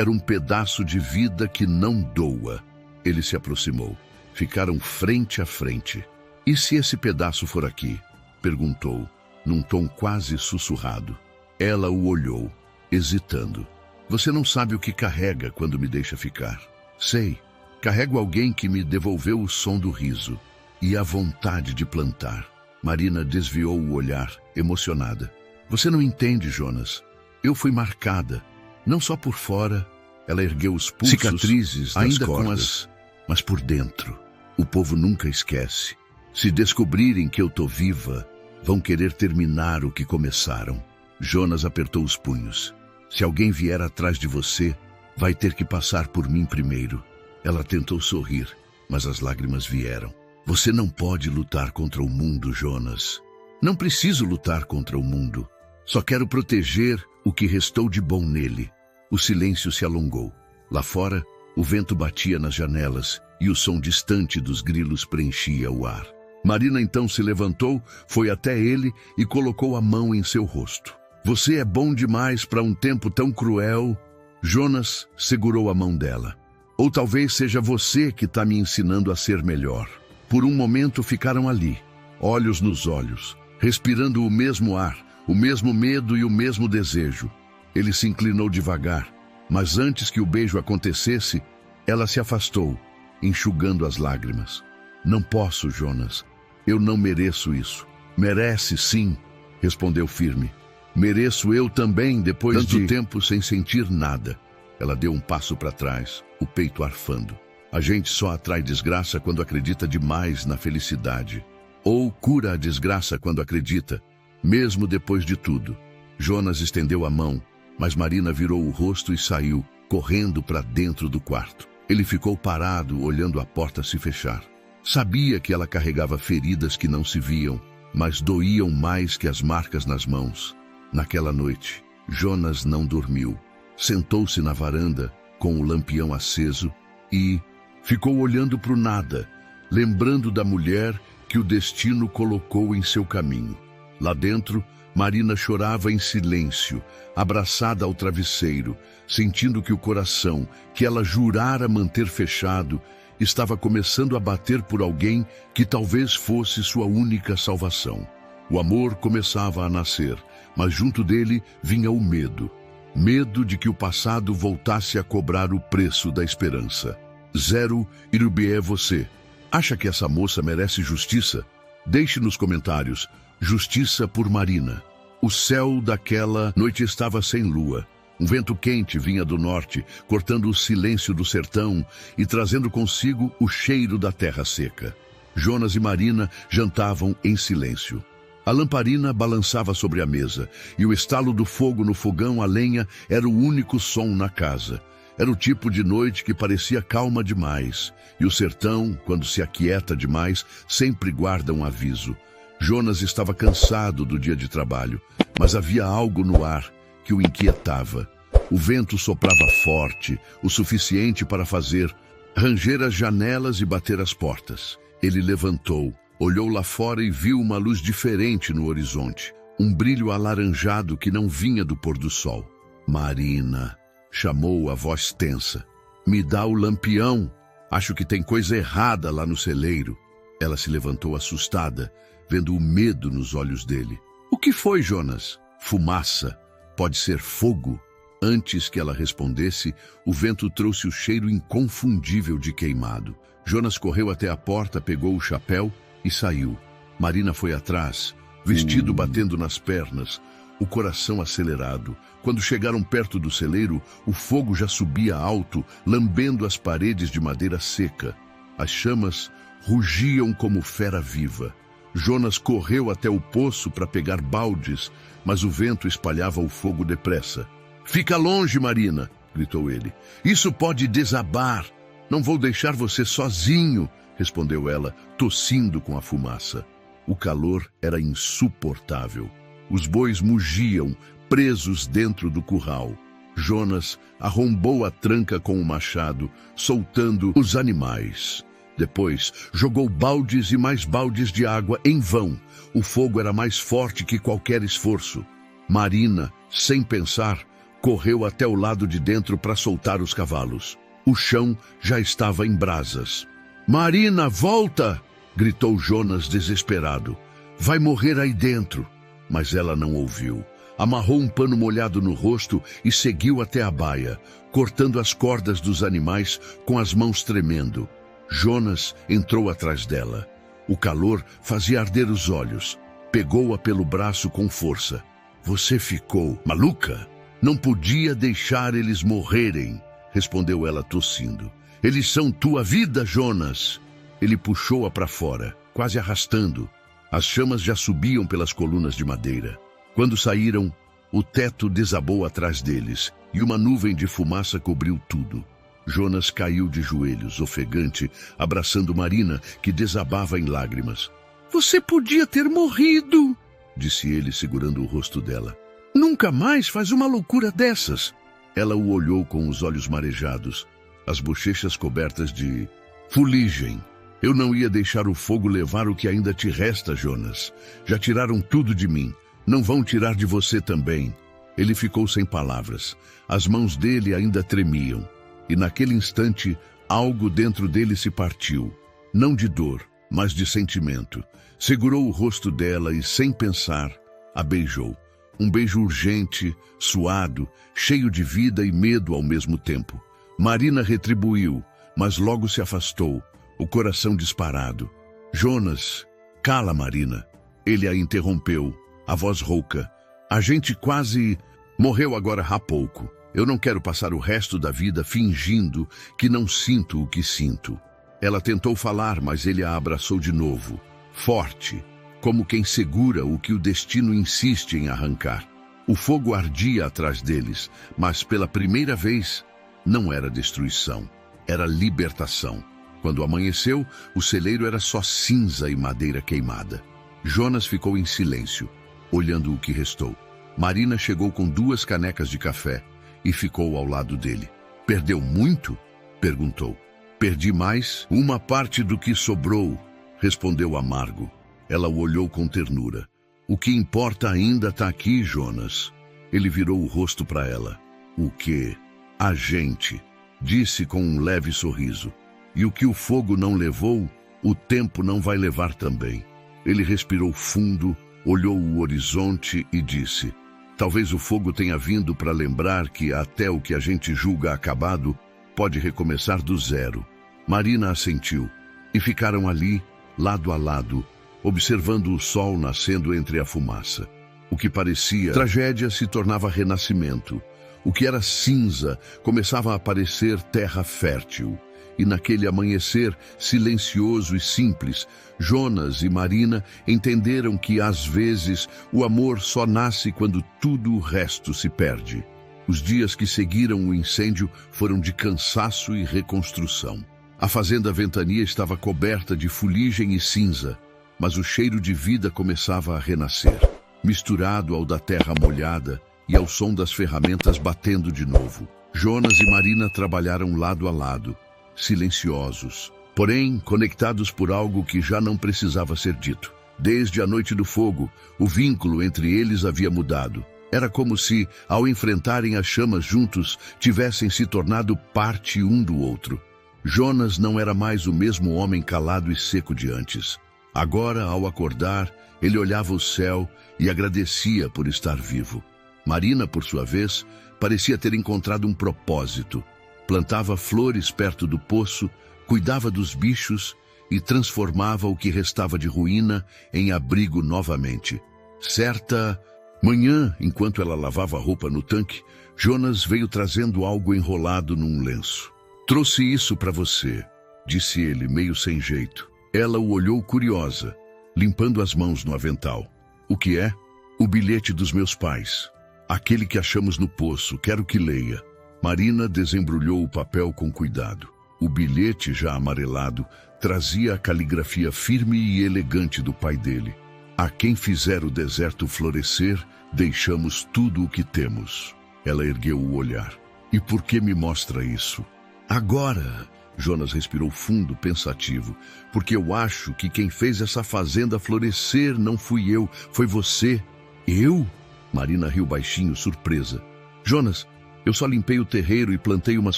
um pedaço de vida que não doa. Ele se aproximou. Ficaram frente a frente. E se esse pedaço for aqui? Perguntou, num tom quase sussurrado. Ela o olhou, hesitando. Você não sabe o que carrega quando me deixa ficar. Sei, carrego alguém que me devolveu o som do riso. e a vontade de plantar. Marina desviou o olhar, emocionada. Você não entende, Jonas. Eu fui marcada, não só por fora. Ela ergueu os pulsos, cicatrizes ainda cordas, mas por dentro. O povo nunca esquece. Se descobrirem que eu tô viva, vão querer terminar o que começaram. Jonas apertou os punhos. Se alguém vier atrás de você, vai ter que passar por mim primeiro. Ela tentou sorrir, mas as lágrimas vieram. Você não pode lutar contra o mundo, Jonas. Não preciso lutar contra o mundo. Só quero proteger o que restou de bom nele. O silêncio se alongou. Lá fora, o vento batia nas janelas e o som distante dos grilos preenchia o ar. Marina então se levantou, foi até ele e colocou a mão em seu rosto. Você é bom demais para um tempo tão cruel. Jonas segurou a mão dela. Ou talvez seja você que está me ensinando a ser melhor. Por um momento ficaram ali, olhos nos olhos, respirando o mesmo ar, o mesmo medo e o mesmo desejo. Ele se inclinou devagar, mas antes que o beijo acontecesse, ela se afastou, enxugando as lágrimas. Não posso, Jonas. Eu não mereço isso. Merece, sim, respondeu firme. Mereço eu também, depois de tanto tempo sem sentir nada. Ela deu um passo para trás, o peito arfando. A gente só atrai desgraça quando acredita demais na felicidade. Ou cura a desgraça quando acredita, mesmo depois de tudo. Jonas estendeu a mão, mas Marina virou o rosto e saiu, correndo para dentro do quarto. Ele ficou parado, olhando a porta se fechar. Sabia que ela carregava feridas que não se viam, mas doíam mais que as marcas nas mãos. Naquela noite, Jonas não dormiu. Sentou-se na varanda, com o lampião aceso, e ficou olhando para o nada, lembrando da mulher que o destino colocou em seu caminho. Lá dentro, Marina chorava em silêncio, abraçada ao travesseiro, sentindo que o coração, que ela jurara manter fechado, estava começando a bater por alguém que talvez fosse sua única salvação. O amor começava a nascer, mas junto dele vinha o medo. Medo de que o passado voltasse a cobrar o preço da esperança. Zero Irubie você. Acha que essa moça merece justiça? Deixe nos comentários. Justiça por Marina. O céu daquela noite estava sem lua. Um vento quente vinha do norte, cortando o silêncio do sertão e trazendo consigo o cheiro da terra seca. Jonas e Marina jantavam em silêncio. A lamparina balançava sobre a mesa, e o estalo do fogo no fogão a lenha era o único som na casa. Era o tipo de noite que parecia calma demais, e o sertão, quando se aquieta demais, sempre guarda um aviso. Jonas estava cansado do dia de trabalho, mas havia algo no ar que o inquietava. O vento soprava forte, o suficiente para fazer ranger as janelas e bater as portas. Ele levantou, olhou lá fora e viu uma luz diferente no horizonte, um brilho alaranjado que não vinha do pôr do sol. Marina, chamou a voz tensa. Me dá o lampião. Acho que tem coisa errada lá no celeiro. Ela se levantou assustada, vendo o medo nos olhos dele. O que foi, Jonas? Fumaça. Pode ser fogo? Antes que ela respondesse, o vento trouxe o cheiro inconfundível de queimado. Jonas correu até a porta, pegou o chapéu e saiu. Marina foi atrás, vestido batendo nas pernas, o coração acelerado. Quando chegaram perto do celeiro, o fogo já subia alto, lambendo as paredes de madeira seca. As chamas rugiam como fera viva. Jonas correu até o poço para pegar baldes, mas o vento espalhava o fogo depressa. Fica longe, Marina, gritou ele. Isso pode desabar. Não vou deixar você sozinho, respondeu ela, tossindo com a fumaça. O calor era insuportável. Os bois mugiam, presos dentro do curral. Jonas arrombou a tranca com o machado, soltando os animais. Depois, jogou baldes e mais baldes de água em vão. O fogo era mais forte que qualquer esforço. Marina, sem pensar, correu até o lado de dentro para soltar os cavalos. O chão já estava em brasas. Marina, volta! Gritou Jonas desesperado. Vai morrer aí dentro. Mas ela não ouviu. Amarrou um pano molhado no rosto e seguiu até a baia, cortando as cordas dos animais com as mãos tremendo. Jonas entrou atrás dela. O calor fazia arder os olhos. Pegou-a pelo braço com força. Você ficou maluca? Não podia deixar eles morrerem, respondeu ela tossindo. Eles são tua vida, Jonas. Ele puxou-a para fora, quase arrastando. As chamas já subiam pelas colunas de madeira. Quando saíram, o teto desabou atrás deles e uma nuvem de fumaça cobriu tudo. Jonas caiu de joelhos, ofegante, abraçando Marina, que desabava em lágrimas. Você podia ter morrido, disse ele, segurando o rosto dela. Nunca mais faz uma loucura dessas. Ela o olhou com os olhos marejados, as bochechas cobertas de fuligem. Eu não ia deixar o fogo levar o que ainda te resta, Jonas. Já tiraram tudo de mim. Não vão tirar de você também. Ele ficou sem palavras. As mãos dele ainda tremiam. E naquele instante, algo dentro dele se partiu. Não de dor, mas de sentimento. Segurou o rosto dela e, sem pensar, a beijou. Um beijo urgente, suado, cheio de vida e medo ao mesmo tempo. Marina retribuiu, mas logo se afastou, o coração disparado. Jonas, cala, Marina. Ele a interrompeu, a voz rouca. A gente quase morreu agora há pouco. Eu não quero passar o resto da vida fingindo que não sinto o que sinto. Ela tentou falar, mas ele a abraçou de novo, forte, como quem segura o que o destino insiste em arrancar. O fogo ardia atrás deles, mas pela primeira vez não era destruição, era libertação. Quando amanheceu, o celeiro era só cinza e madeira queimada. Jonas ficou em silêncio, olhando o que restou. Marina chegou com 2 canecas de café e ficou ao lado dele. Perdeu muito? Perguntou. Perdi mais uma parte do que sobrou, respondeu amargo. Ela o olhou com ternura. O que importa ainda está aqui, Jonas. Ele virou o rosto para ela. O que? A gente, disse com um leve sorriso. E o que o fogo não levou, o tempo não vai levar também. Ele respirou fundo, olhou o horizonte e disse: talvez o fogo tenha vindo para lembrar que até o que a gente julga acabado pode recomeçar do zero. Marina assentiu e ficaram ali, lado a lado, observando o sol nascendo entre a fumaça. O que parecia tragédia se tornava renascimento. O que era cinza começava a parecer terra fértil. E naquele amanhecer silencioso e simples, Jonas e Marina entenderam que, às vezes, o amor só nasce quando tudo o resto se perde. Os dias que seguiram o incêndio foram de cansaço e reconstrução. A fazenda Ventania estava coberta de fuligem e cinza, mas o cheiro de vida começava a renascer, misturado ao da terra molhada e ao som das ferramentas batendo de novo. Jonas e Marina trabalharam lado a lado, silenciosos, porém conectados por algo que já não precisava ser dito. Desde a noite do fogo, o vínculo entre eles havia mudado. Era como se, ao enfrentarem as chamas juntos, tivessem se tornado parte um do outro. Jonas não era mais o mesmo homem calado e seco de antes. Agora, ao acordar, ele olhava o céu e agradecia por estar vivo. Marina, por sua vez, parecia ter encontrado um propósito. Plantava flores perto do poço, cuidava dos bichos e transformava o que restava de ruína em abrigo novamente. Certa manhã, enquanto ela lavava a roupa no tanque, Jonas veio trazendo algo enrolado num lenço. Trouxe isso para você, disse ele, meio sem jeito. Ela o olhou curiosa, limpando as mãos no avental. O que é? O bilhete dos meus pais. Aquele que achamos no poço, quero que leia. Marina desembrulhou o papel com cuidado. O bilhete, já amarelado, trazia a caligrafia firme e elegante do pai dele. A quem fizer o deserto florescer, deixamos tudo o que temos. Ela ergueu o olhar. E por que me mostra isso? Agora, Jonas respirou fundo, pensativo, porque eu acho que quem fez essa fazenda florescer não fui eu, foi você. Eu? Marina riu baixinho, surpresa. Jonas, eu só limpei o terreiro e plantei umas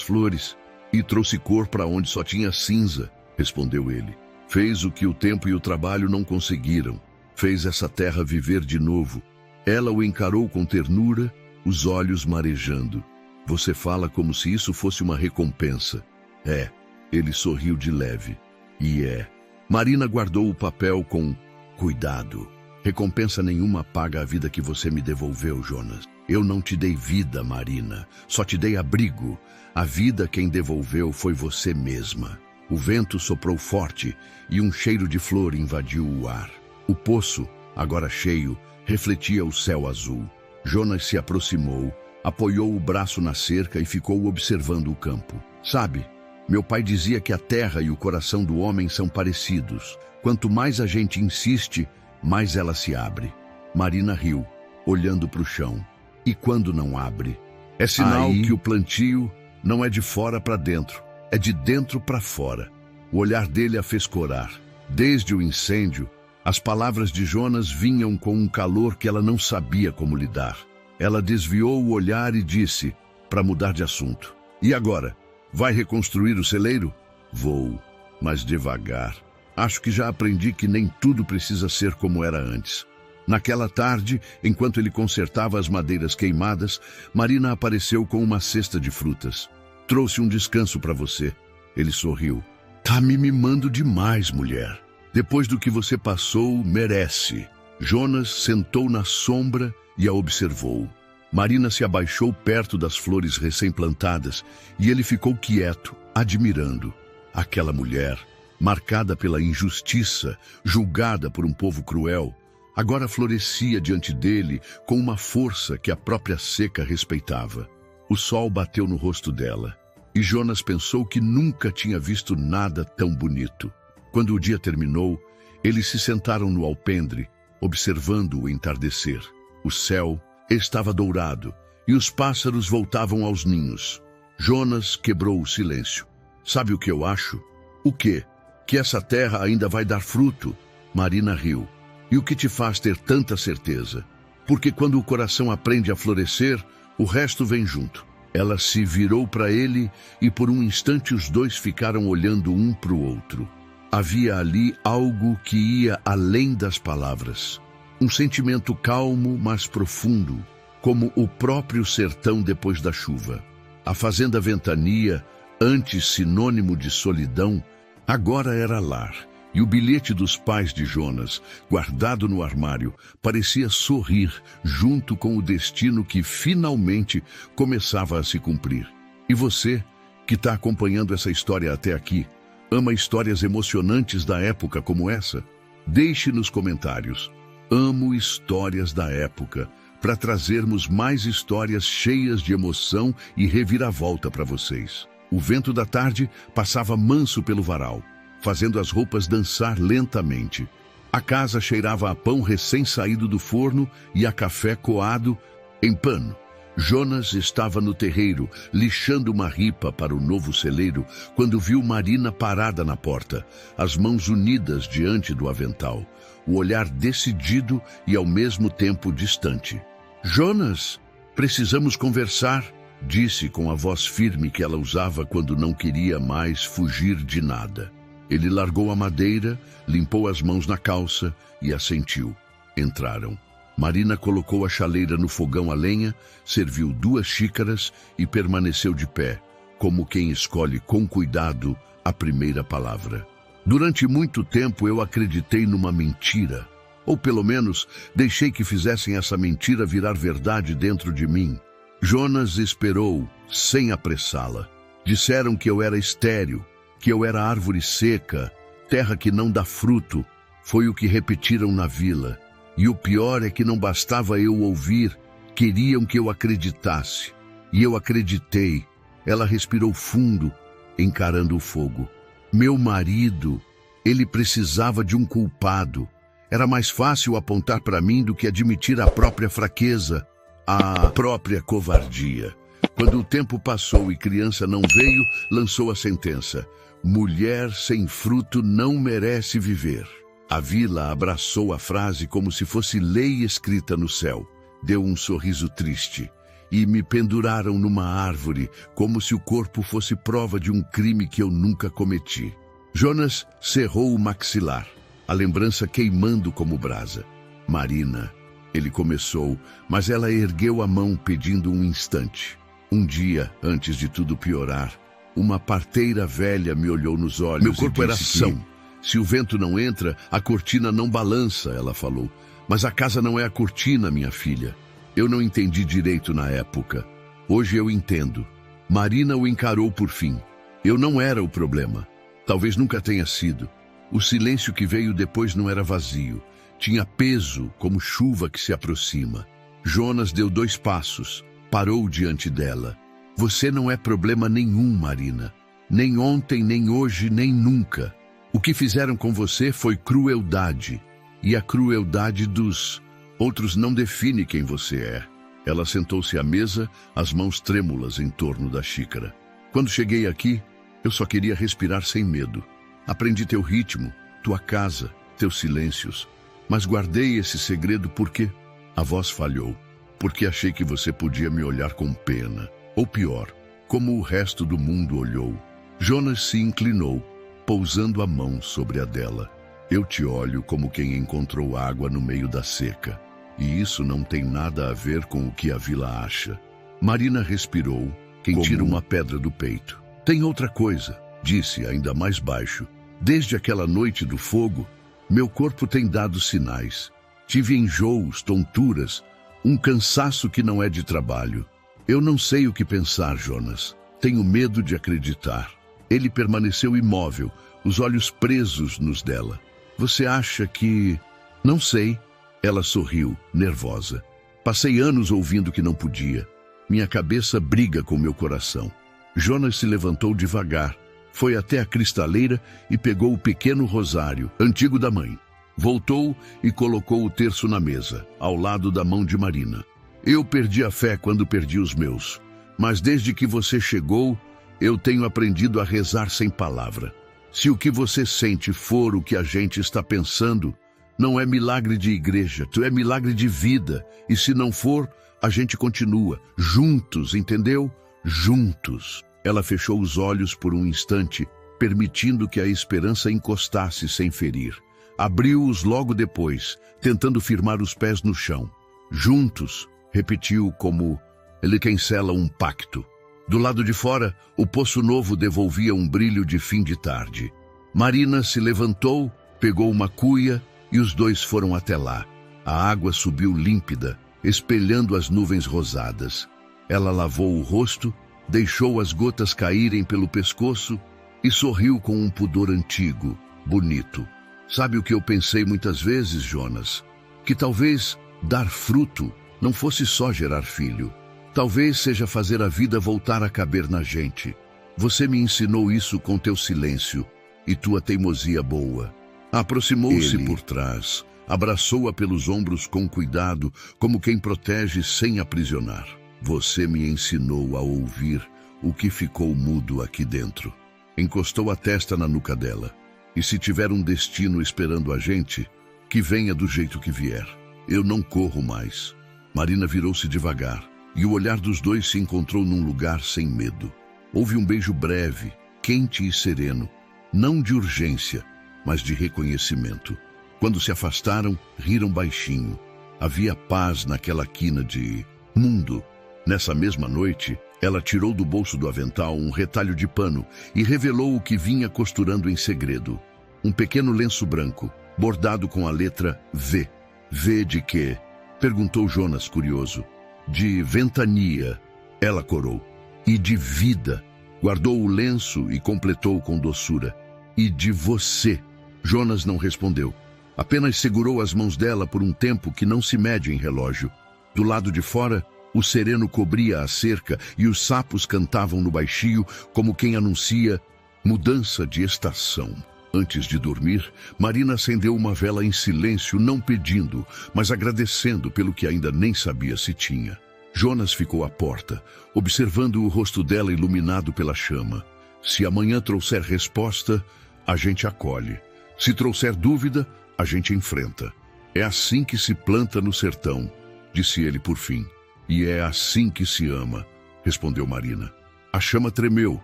flores. E trouxe cor para onde só tinha cinza, respondeu ele. Fez o que o tempo e o trabalho não conseguiram. Fez essa terra viver de novo. Ela o encarou com ternura, os olhos marejando. Você fala como se isso fosse uma recompensa. É, ele sorriu de leve. E é. Marina guardou o papel com cuidado. Recompensa nenhuma paga a vida que você me devolveu, Jonas. Eu não te dei vida, Marina. Só te dei abrigo. A vida quem devolveu foi você mesma. O vento soprou forte e um cheiro de flor invadiu o ar. O poço, agora cheio, refletia o céu azul. Jonas se aproximou, apoiou o braço na cerca e ficou observando o campo. Sabe, meu pai dizia que a terra e o coração do homem são parecidos. Quanto mais a gente insiste, mais ela se abre. Marina riu, olhando para o chão. E quando não abre? É sinal que o plantio não é de fora para dentro, é de dentro para fora. O olhar dele a fez corar. Desde o incêndio, as palavras de Jonas vinham com um calor que ela não sabia como lidar. Ela desviou o olhar e disse, para mudar de assunto: E agora? Vai reconstruir o celeiro? Vou, mas devagar. Acho que já aprendi que nem tudo precisa ser como era antes. Naquela tarde, enquanto ele consertava as madeiras queimadas, Marina apareceu com uma cesta de frutas. Trouxe um descanso para você. Ele sorriu. Tá me mimando demais, mulher. Depois do que você passou, merece. Jonas sentou na sombra e a observou. Marina se abaixou perto das flores recém-plantadas e ele ficou quieto, admirando. Aquela mulher, marcada pela injustiça, julgada por um povo cruel, agora florescia diante dele com uma força que a própria seca respeitava. O sol bateu no rosto dela e Jonas pensou que nunca tinha visto nada tão bonito. Quando o dia terminou, eles se sentaram no alpendre, observando o entardecer. O céu estava dourado e os pássaros voltavam aos ninhos. Jonas quebrou o silêncio. Sabe o que eu acho? O quê? Que essa terra ainda vai dar fruto? Marina riu. E o que te faz ter tanta certeza? Porque quando o coração aprende a florescer, o resto vem junto. Ela se virou para ele e por um instante os dois ficaram olhando um para o outro. Havia ali algo que ia além das palavras. Um sentimento calmo, mas profundo, como o próprio sertão depois da chuva. A fazenda Ventania, antes sinônimo de solidão, agora era lar. E o bilhete dos pais de Jonas, guardado no armário, parecia sorrir junto com o destino que finalmente começava a se cumprir. E você, que está acompanhando essa história até aqui, ama histórias emocionantes da época como essa? Deixe nos comentários. Amo histórias da época, para trazermos mais histórias cheias de emoção e reviravolta para vocês. O vento da tarde passava manso pelo varal, fazendo as roupas dançar lentamente. A casa cheirava a pão recém-saído do forno e a café coado em pano. Jonas estava no terreiro, lixando uma ripa para o novo celeiro, quando viu Marina parada na porta, as mãos unidas diante do avental, o olhar decidido e ao mesmo tempo distante. Jonas, precisamos conversar, disse com a voz firme que ela usava quando não queria mais fugir de nada. Ele largou a madeira, limpou as mãos na calça e assentiu. Entraram. Marina colocou a chaleira no fogão a lenha, serviu 2 xícaras e permaneceu de pé, como quem escolhe com cuidado a primeira palavra. Durante muito tempo eu acreditei numa mentira, ou pelo menos deixei que fizessem essa mentira virar verdade dentro de mim. Jonas esperou, sem apressá-la. Disseram que eu era estéril, que eu era árvore seca, terra que não dá fruto. Foi o que repetiram na vila. E o pior é que não bastava eu ouvir, queriam que eu acreditasse. E eu acreditei. Ela respirou fundo, encarando o fogo. Meu marido, ele precisava de um culpado. Era mais fácil apontar para mim do que admitir a própria fraqueza, a própria covardia. Quando o tempo passou e criança não veio, lançou a sentença: mulher sem fruto não merece viver. A vila abraçou a frase como se fosse lei escrita no céu. Deu um sorriso triste e me penduraram numa árvore, como se o corpo fosse prova de um crime que eu nunca cometi. Jonas cerrou o maxilar, a lembrança queimando como brasa. Marina, ele começou, mas ela ergueu a mão pedindo um instante. Um dia, antes de tudo piorar, uma parteira velha me olhou nos olhos. Meu corpo era são. Se o vento não entra, a cortina não balança, ela falou. Mas a casa não é a cortina, minha filha. Eu não entendi direito na época. Hoje eu entendo. Marina o encarou por fim. Eu não era o problema. Talvez nunca tenha sido. O silêncio que veio depois não era vazio. Tinha peso, como chuva que se aproxima. Jonas deu 2 passos. Parou diante dela. Você não é problema nenhum, Marina. Nem ontem, nem hoje, nem nunca. O que fizeram com você foi crueldade. E a crueldade dos outros não define quem você é. Ela sentou-se à mesa, as mãos trêmulas em torno da xícara. Quando cheguei aqui, eu só queria respirar sem medo. Aprendi teu ritmo, tua casa, teus silêncios. Mas guardei esse segredo porque a voz falhou. Porque achei que você podia me olhar com pena. Ou pior, como o resto do mundo olhou. Jonas se inclinou, pousando a mão sobre a dela. Eu te olho como quem encontrou água no meio da seca. E isso não tem nada a ver com o que a vila acha. Marina respirou, quem tira uma pedra do peito. Tem outra coisa, disse ainda mais baixo. Desde aquela noite do fogo, meu corpo tem dado sinais. Tive enjoos, tonturas, um cansaço que não é de trabalho. Eu não sei o que pensar, Jonas. Tenho medo de acreditar. Ele permaneceu imóvel, os olhos presos nos dela. Você acha que... Não sei. Ela sorriu, nervosa. Passei anos ouvindo que não podia. Minha cabeça briga com meu coração. Jonas se levantou devagar, foi até a cristaleira e pegou o pequeno rosário, antigo da mãe. Voltou e colocou o terço na mesa, ao lado da mão de Marina. Eu perdi a fé quando perdi os meus, mas desde que você chegou, eu tenho aprendido a rezar sem palavra. Se o que você sente for o que a gente está pensando, não é milagre de igreja, é milagre de vida. E se não for, a gente continua, juntos, entendeu? Juntos. Ela fechou os olhos por um instante, permitindo que a esperança encostasse sem ferir. Abriu-os logo depois, tentando firmar os pés no chão. Juntos, repetiu como ele quem sela um pacto. Do lado de fora, o poço novo devolvia um brilho de fim de tarde. Marina se levantou, pegou uma cuia e os 2 foram até lá. A água subiu límpida, espelhando as nuvens rosadas. Ela lavou o rosto, deixou as gotas caírem pelo pescoço e sorriu com um pudor antigo, bonito. Sabe o que eu pensei muitas vezes, Jonas? Que talvez dar fruto não fosse só gerar filho. Talvez seja fazer a vida voltar a caber na gente. Você me ensinou isso com teu silêncio e tua teimosia boa. Aproximou-se por trás, abraçou-a pelos ombros com cuidado, como quem protege sem aprisionar. Você me ensinou a ouvir o que ficou mudo aqui dentro. Encostou a testa na nuca dela. E se tiver um destino esperando a gente, que venha do jeito que vier. Eu não corro mais. Marina virou-se devagar, e o olhar dos 2 se encontrou num lugar sem medo. Houve um beijo breve, quente e sereno, não de urgência, mas de reconhecimento. Quando se afastaram, riram baixinho. Havia paz naquela quina de mundo. Nessa mesma noite, ela tirou do bolso do avental um retalho de pano e revelou o que vinha costurando em segredo. Um pequeno lenço branco, bordado com a letra V. V de quê? Perguntou Jonas, curioso. De ventania, ela corou. E de vida. Guardou o lenço e completou com doçura. E de você. Jonas não respondeu. Apenas segurou as mãos dela por um tempo que não se mede em relógio. Do lado de fora, o sereno cobria a cerca e os sapos cantavam no baixio como quem anuncia mudança de estação. Antes de dormir, Marina acendeu uma vela em silêncio, não pedindo, mas agradecendo pelo que ainda nem sabia se tinha. Jonas ficou à porta, observando o rosto dela iluminado pela chama. Se amanhã trouxer resposta, a gente acolhe. Se trouxer dúvida, a gente enfrenta. É assim que se planta no sertão, disse ele por fim. E é assim que se ama, respondeu Marina. A chama tremeu,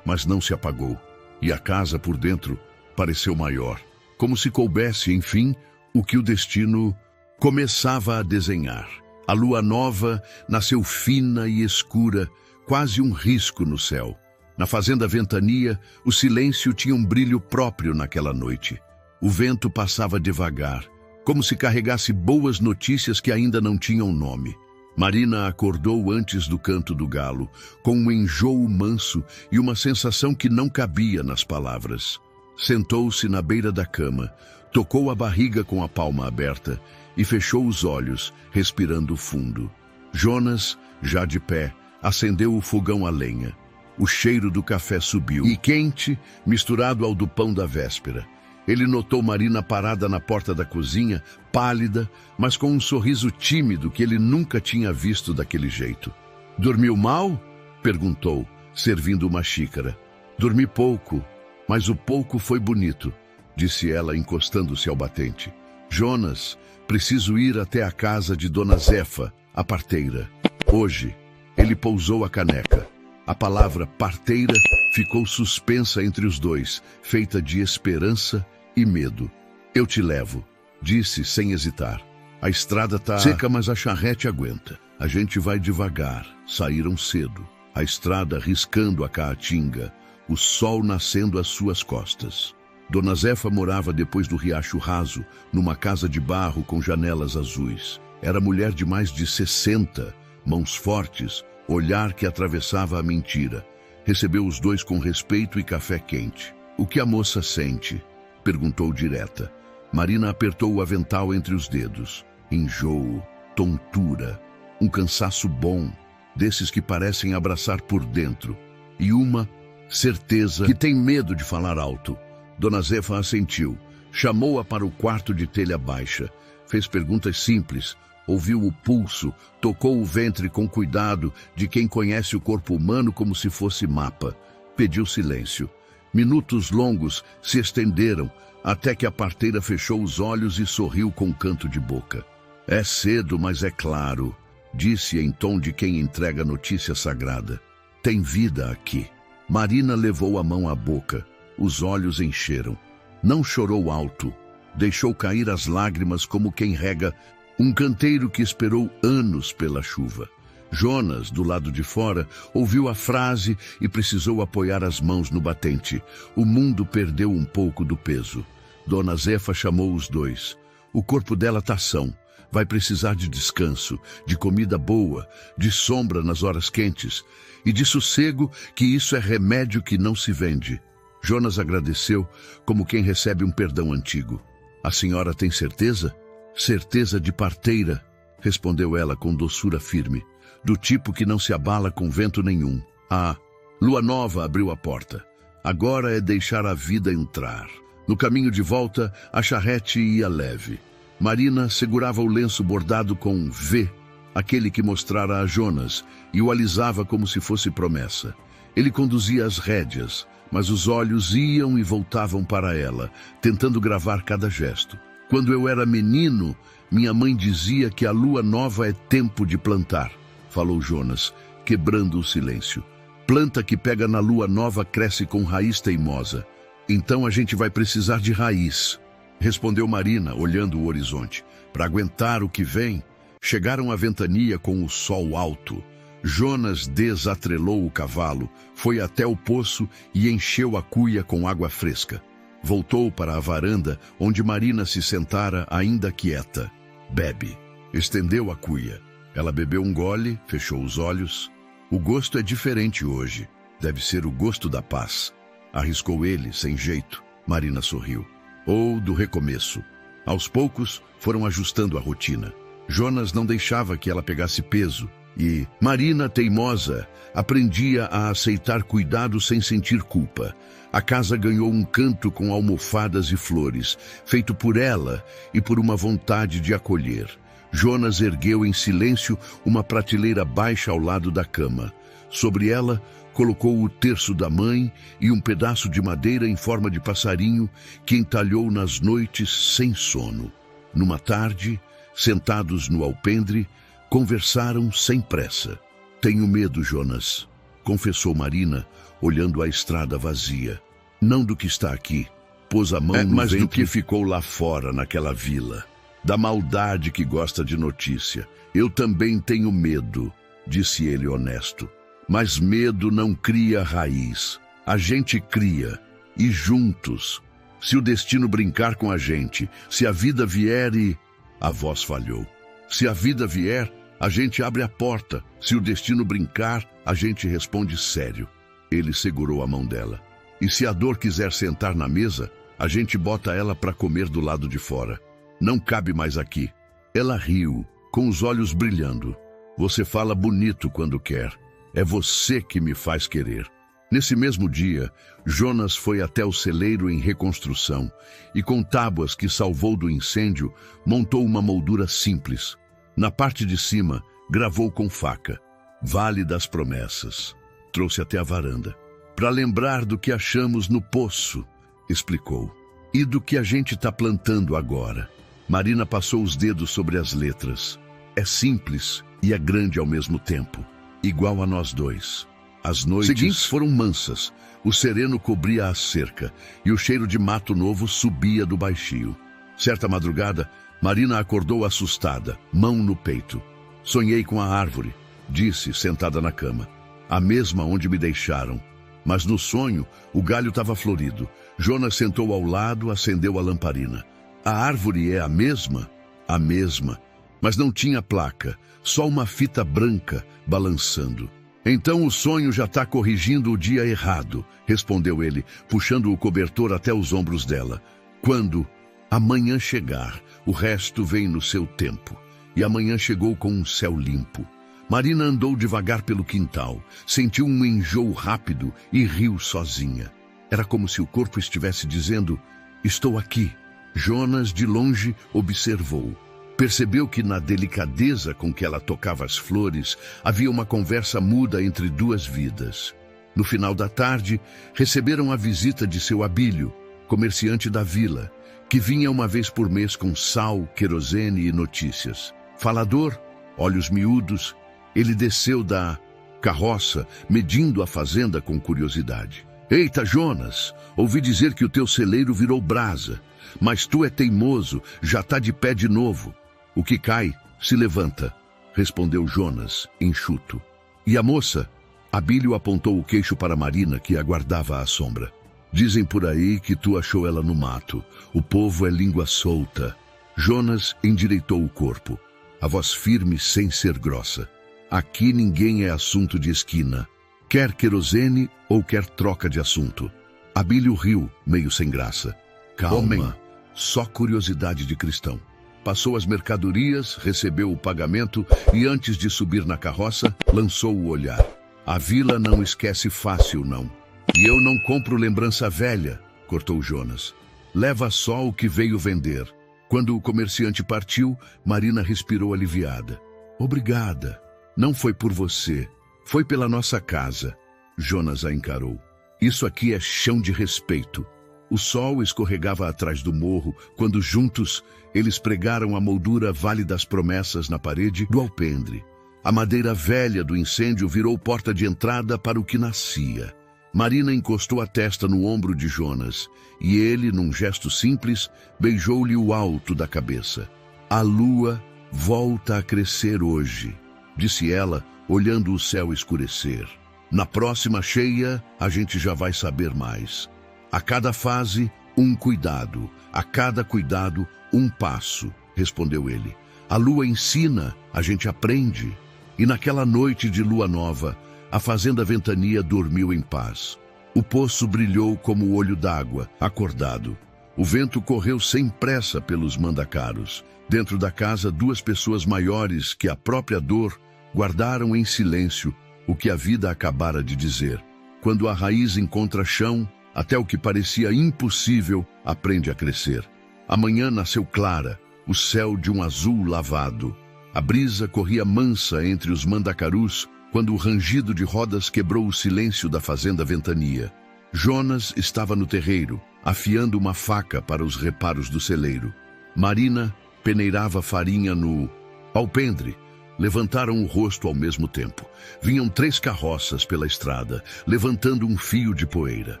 mas não se apagou. E a casa por dentro pareceu maior, como se coubesse, enfim, o que o destino começava a desenhar. A lua nova nasceu fina e escura, quase um risco no céu. Na fazenda Ventania, o silêncio tinha um brilho próprio naquela noite. O vento passava devagar, como se carregasse boas notícias que ainda não tinham nome. Marina acordou antes do canto do galo, com um enjoo manso e uma sensação que não cabia nas palavras. Sentou-se na beira da cama, tocou a barriga com a palma aberta e fechou os olhos, respirando fundo. Jonas, já de pé, acendeu o fogão a lenha. O cheiro do café subiu, e quente, misturado ao do pão da véspera. Ele notou Marina parada na porta da cozinha, pálida, mas com um sorriso tímido que ele nunca tinha visto daquele jeito. "Dormiu mal?" perguntou, servindo uma xícara. "Dormi pouco, mas o pouco foi bonito", disse ela, encostando-se ao batente. "Jonas, preciso ir até a casa de Dona Zefa, a parteira. Hoje." Ele pousou a caneca. A palavra parteira ficou suspensa entre os dois, feita de esperança e medo. "Eu te levo", disse sem hesitar. "A estrada tá seca, mas a charrete aguenta. A gente vai devagar." Saíram cedo, a estrada riscando a caatinga, o sol nascendo às suas costas. Dona Zefa morava depois do Riacho Raso, numa casa de barro com janelas azuis. Era mulher de mais de 60, mãos fortes, olhar que atravessava a mentira. Recebeu os dois com respeito e café quente. "O que a moça sente?" perguntou direta. Marina apertou o avental entre os dedos. Enjoo, tontura, um cansaço bom, desses que parecem abraçar por dentro. E uma certeza que tem medo de falar alto. Dona Zefa assentiu, chamou-a para o quarto de telha baixa, fez perguntas simples, ouviu o pulso, tocou o ventre com cuidado de quem conhece o corpo humano como se fosse mapa. Pediu silêncio. Minutos longos se estenderam, até que a parteira fechou os olhos e sorriu com um canto de boca. "É cedo, mas é claro", disse em tom de quem entrega notícia sagrada. "Tem vida aqui." Marina levou a mão à boca. Os olhos encheram. Não chorou alto. Deixou cair as lágrimas como quem rega um canteiro que esperou anos pela chuva. Jonas, do lado de fora, ouviu a frase e precisou apoiar as mãos no batente. O mundo perdeu um pouco do peso. Dona Zefa chamou os dois. "O corpo dela tá são. Vai precisar de descanso, de comida boa, de sombra nas horas quentes e de sossego, que isso é remédio que não se vende." Jonas agradeceu, como quem recebe um perdão antigo. "A senhora tem certeza?" "Certeza de parteira", respondeu ela com doçura firme, do tipo que não se abala com vento nenhum. A lua nova abriu a porta. Agora é deixar a vida entrar. No caminho de volta, a charrete ia leve. Marina segurava o lenço bordado com V, aquele que mostrara a Jonas, e o alisava como se fosse promessa. Ele conduzia as rédeas, mas os olhos iam e voltavam para ela, tentando gravar cada gesto. "Quando eu era menino, minha mãe dizia que a lua nova é tempo de plantar", falou Jonas, quebrando o silêncio. "Planta que pega na lua nova cresce com raiz teimosa. Então a gente vai precisar de raiz", respondeu Marina, olhando o horizonte. Para aguentar o que vem, chegaram à ventania com o sol alto. Jonas desatrelou o cavalo, foi até o poço e encheu a cuia com água fresca. Voltou para a varanda, onde Marina se sentara ainda quieta. "Bebe." Estendeu a cuia. Ela bebeu um gole, fechou os olhos. "O gosto é diferente hoje. Deve ser o gosto da paz." Arriscou ele, sem jeito. Marina sorriu. "Ou do recomeço." Aos poucos, foram ajustando a rotina. Jonas não deixava que ela pegasse peso. E Marina, teimosa, aprendia a aceitar cuidado sem sentir culpa. A casa ganhou um canto com almofadas e flores, feito por ela e por uma vontade de acolher. Jonas ergueu em silêncio uma prateleira baixa ao lado da cama. Sobre ela, colocou o terço da mãe e um pedaço de madeira em forma de passarinho que entalhou nas noites sem sono. Numa tarde, sentados no alpendre, conversaram sem pressa. "Tenho medo, Jonas", confessou Marina, olhando a estrada vazia. "Não do que está aqui." Pôs a mão no mas ventre. do que ficou lá fora, naquela vila. "Da maldade que gosta de notícia. Eu também tenho medo", disse ele honesto. "Mas medo não cria raiz. A gente cria, e juntos, Se o destino brincar com a gente, se a vida vier e... A voz falhou. Se a vida vier, a gente abre a porta. Se o destino brincar, a gente responde sério. Ele segurou a mão dela. E se a dor quiser sentar na mesa, a gente bota ela para comer do lado de fora. Não cabe mais aqui. Ela riu, com os olhos brilhando. Você fala bonito quando quer. É você que me faz querer. Nesse mesmo dia, Jonas foi até o celeiro em reconstrução e, com tábuas que salvou do incêndio, montou uma moldura simples. Na parte de cima, gravou com faca: Vale das Promessas. Trouxe até a varanda. Para lembrar do que achamos no poço, explicou. E do que a gente está plantando agora. Marina passou os dedos sobre as letras. É simples e é grande ao mesmo tempo. Igual a nós dois. As noites seguintes foram mansas. O sereno cobria a cerca e o cheiro de mato novo subia do baixio. Certa madrugada, Marina acordou assustada, mão no peito. Sonhei com a árvore, disse, sentada na cama. A mesma onde me deixaram. Mas no sonho, o galho estava florido. Jonas sentou ao lado, acendeu a lamparina. A árvore é a mesma? A mesma. Mas não tinha placa, só uma fita branca balançando. Então o sonho já está corrigindo o dia errado, respondeu ele, puxando o cobertor até os ombros dela. Quando amanhã chegar, o resto vem no seu tempo. E amanhã chegou com um céu limpo. Marina andou devagar pelo quintal, sentiu um enjoo rápido e riu sozinha. Era como se o corpo estivesse dizendo: estou aqui. Jonas, de longe, observou. Percebeu que na delicadeza com que ela tocava as flores, havia uma conversa muda entre duas vidas. No final da tarde, receberam a visita de seu Abílio, comerciante da vila, que vinha uma vez por mês com sal, querosene e notícias. Falador, olhos miúdos, ele desceu da carroça, medindo a fazenda com curiosidade. Eita, Jonas, ouvi dizer que o teu celeiro virou brasa, mas tu é teimoso, já tá de pé de novo. O que cai, se levanta, respondeu Jonas, enxuto. E a moça? Abílio apontou o queixo para Marina, que aguardava à sombra. Dizem por aí que tu achou ela no mato. O povo é língua solta. Jonas endireitou o corpo, a voz firme sem ser grossa. Aqui ninguém é assunto de esquina. Quer querosene ou quer troca de assunto. Abílio riu, meio sem graça. Calma, homem, só curiosidade de cristão. Passou as mercadorias, recebeu o pagamento e, antes de subir na carroça, lançou o olhar. A vila não esquece fácil, não. E eu não compro lembrança velha, cortou Jonas. Leva só o que veio vender. Quando o comerciante partiu, Marina respirou aliviada. Obrigada. Não foi por você. Foi pela nossa casa. Jonas a encarou. Isso aqui é chão de respeito. O sol escorregava atrás do morro, quando juntos eles pregaram a moldura Vale das Promessas na parede do alpendre. A madeira velha do incêndio virou porta de entrada para o que nascia. Marina encostou a testa no ombro de Jonas, e ele, num gesto simples, beijou-lhe o alto da cabeça. A lua volta a crescer hoje, disse ela, olhando o céu escurecer. Na próxima cheia, a gente já vai saber mais. A cada fase, um cuidado. A cada cuidado, um passo, respondeu ele. A lua ensina, a gente aprende. E naquela noite de lua nova, a fazenda Ventania dormiu em paz. O poço brilhou como o olho d'água, acordado. O vento correu sem pressa pelos mandacaros. Dentro da casa, duas pessoas maiores que a própria dor guardaram em silêncio o que a vida acabara de dizer. Quando a raiz encontra chão, até o que parecia impossível aprende a crescer. A manhã nasceu clara, o céu de um azul lavado. A brisa corria mansa entre os mandacarus quando o rangido de rodas quebrou o silêncio da fazenda Ventania. Jonas estava no terreiro, afiando uma faca para os reparos do celeiro. Marina peneirava farinha no alpendre. Levantaram o rosto ao mesmo tempo. Vinham 3 carroças pela estrada, levantando um fio de poeira.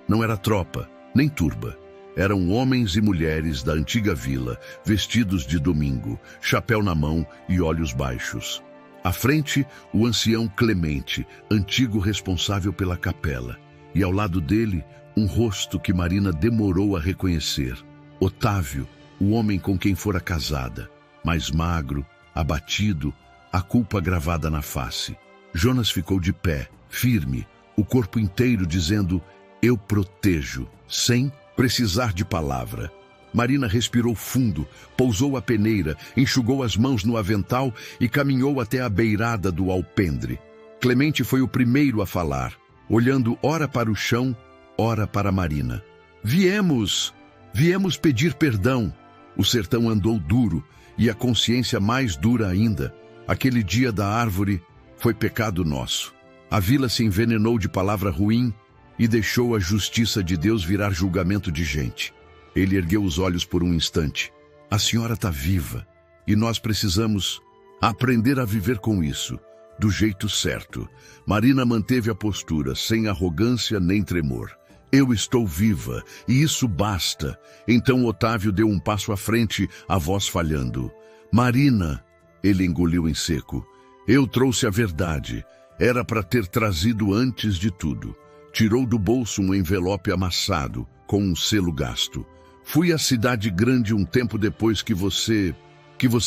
Não era tropa, nem turba. Eram homens e mulheres da antiga vila, vestidos de domingo, chapéu na mão e olhos baixos. À frente, o ancião Clemente, antigo responsável pela capela. E ao lado dele, Um rosto que Marina demorou a reconhecer. Otávio, o homem com quem fora casada, mais magro, abatido, a culpa gravada na face. Jonas ficou de pé, firme, o corpo inteiro dizendo: eu protejo, sem precisar de palavra. Marina respirou fundo, pousou a peneira, enxugou as mãos no avental e caminhou até a beirada do alpendre. Clemente foi o primeiro a falar, olhando ora para o chão, ora para Marina. Viemos pedir perdão. O sertão andou duro e a consciência mais dura ainda. Aquele dia da árvore foi pecado nosso. A vila se envenenou de palavra ruim e deixou a justiça de Deus virar julgamento de gente. Ele ergueu os olhos por um instante. A senhora está viva e nós precisamos aprender a viver com isso, do jeito certo. Marina manteve a postura, sem arrogância nem tremor. Eu estou viva e isso basta. Então Otávio deu um passo à frente, a voz falhando. Marina, ele engoliu em seco. Eu trouxe a verdade. Era para ter trazido antes de tudo. Tirou do bolso um envelope amassado, com um selo gasto. Fui à cidade grande um tempo depois que você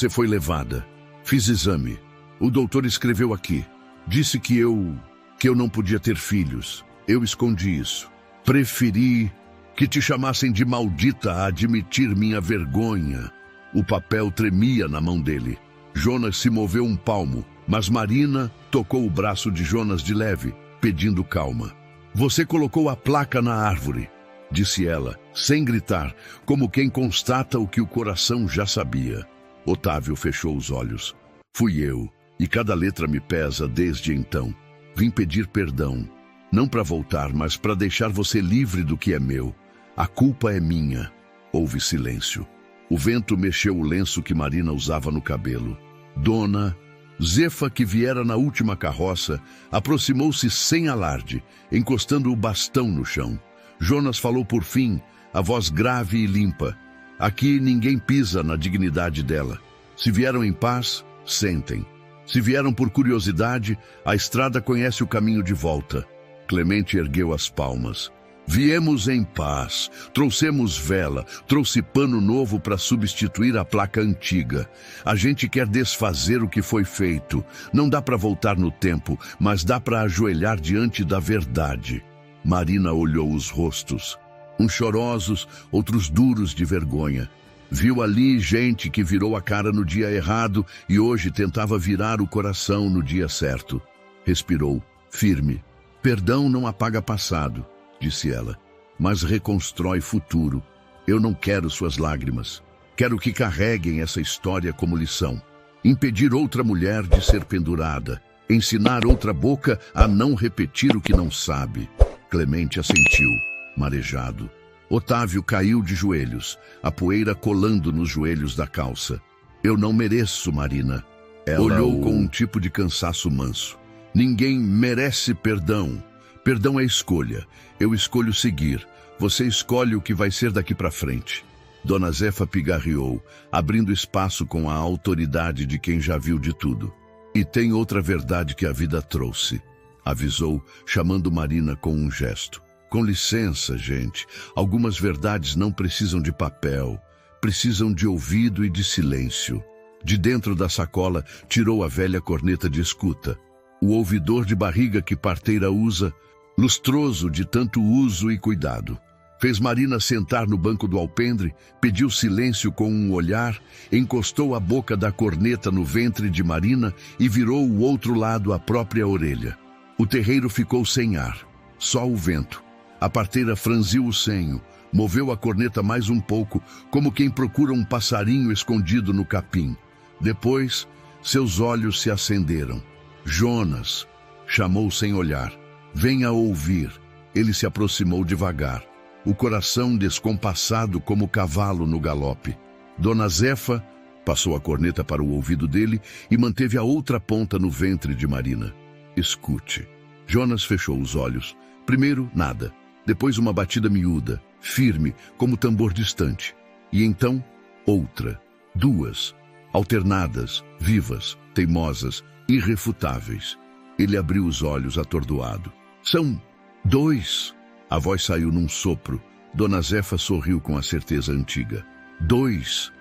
foi levada. Fiz exame. O doutor escreveu aqui. Disse que eu não podia ter filhos. Eu escondi isso. Preferi que te chamassem de maldita a admitir minha vergonha. O papel tremia na mão dele. Jonas se moveu um palmo, mas Marina tocou o braço de Jonas de leve, pedindo calma. Você colocou a placa na árvore, disse ela, sem gritar, como quem constata o que o coração já sabia. Otávio fechou os olhos. Fui eu, e cada letra me pesa desde então. Vim pedir perdão, não para voltar, mas para deixar você livre do que é meu. A culpa é minha. Houve silêncio. O vento mexeu o lenço que Marina usava no cabelo. Dona Zefa, que viera na última carroça, aproximou-se sem alarde, encostando o bastão no chão. Jonas falou por fim, a voz grave e limpa. Aqui ninguém pisa na dignidade dela. Se vieram em paz, sentem. Se vieram por curiosidade, a estrada conhece o caminho de volta. Clemente ergueu as palmas. Viemos em paz, trouxemos vela, trouxe pano novo para substituir a placa antiga. A gente quer desfazer o que foi feito. Não dá para voltar no tempo, mas dá para ajoelhar diante da verdade. Marina olhou os rostos, uns chorosos, outros duros de vergonha. Viu ali gente que virou a cara no dia errado e hoje tentava virar o coração no dia certo. Respirou, firme. Perdão não apaga passado, disse ela, mas reconstrói futuro. Eu não quero suas lágrimas. Quero que carreguem essa história como lição. Impedir outra mulher de ser pendurada. Ensinar outra boca a não repetir o que não sabe. Clemente assentiu, marejado. Otávio caiu de joelhos, a poeira colando nos joelhos da calça. Eu não mereço, Marina. Ela olhou com um tipo de cansaço manso. Ninguém merece perdão. Perdão é escolha. Eu escolho seguir. Você escolhe o que vai ser daqui para frente. Dona Zefa pigarreou, abrindo espaço com a autoridade de quem já viu de tudo. E tem outra verdade que a vida trouxe, avisou, chamando Marina com um gesto. Com licença, gente. Algumas verdades não precisam de papel. Precisam de ouvido e de silêncio. De dentro da sacola, tirou a velha corneta de escuta. O ouvidor de barriga que parteira usa, lustroso de tanto uso e cuidado. Fez Marina sentar no banco do alpendre, pediu silêncio com um olhar, encostou a boca da corneta no ventre de Marina e virou o outro lado à própria orelha. O terreiro ficou sem ar, só o vento. A parteira franziu o senho, moveu a corneta mais um pouco, como quem procura um passarinho escondido no capim. Depois, seus olhos se acenderam. Jonas, chamou sem olhar. Venha ouvir. Ele se aproximou devagar, o coração descompassado como cavalo no galope. Dona Zefa passou a corneta para o ouvido dele e manteve a outra ponta no ventre de Marina. Escute. Jonas fechou os olhos. Primeiro, nada. Depois uma batida miúda, firme, como tambor distante. E então, outra. Duas. Alternadas, vivas, teimosas, irrefutáveis. Ele abriu os olhos atordoado. São dois. A voz saiu num sopro. Dona Zefa sorriu com a certeza antiga. 2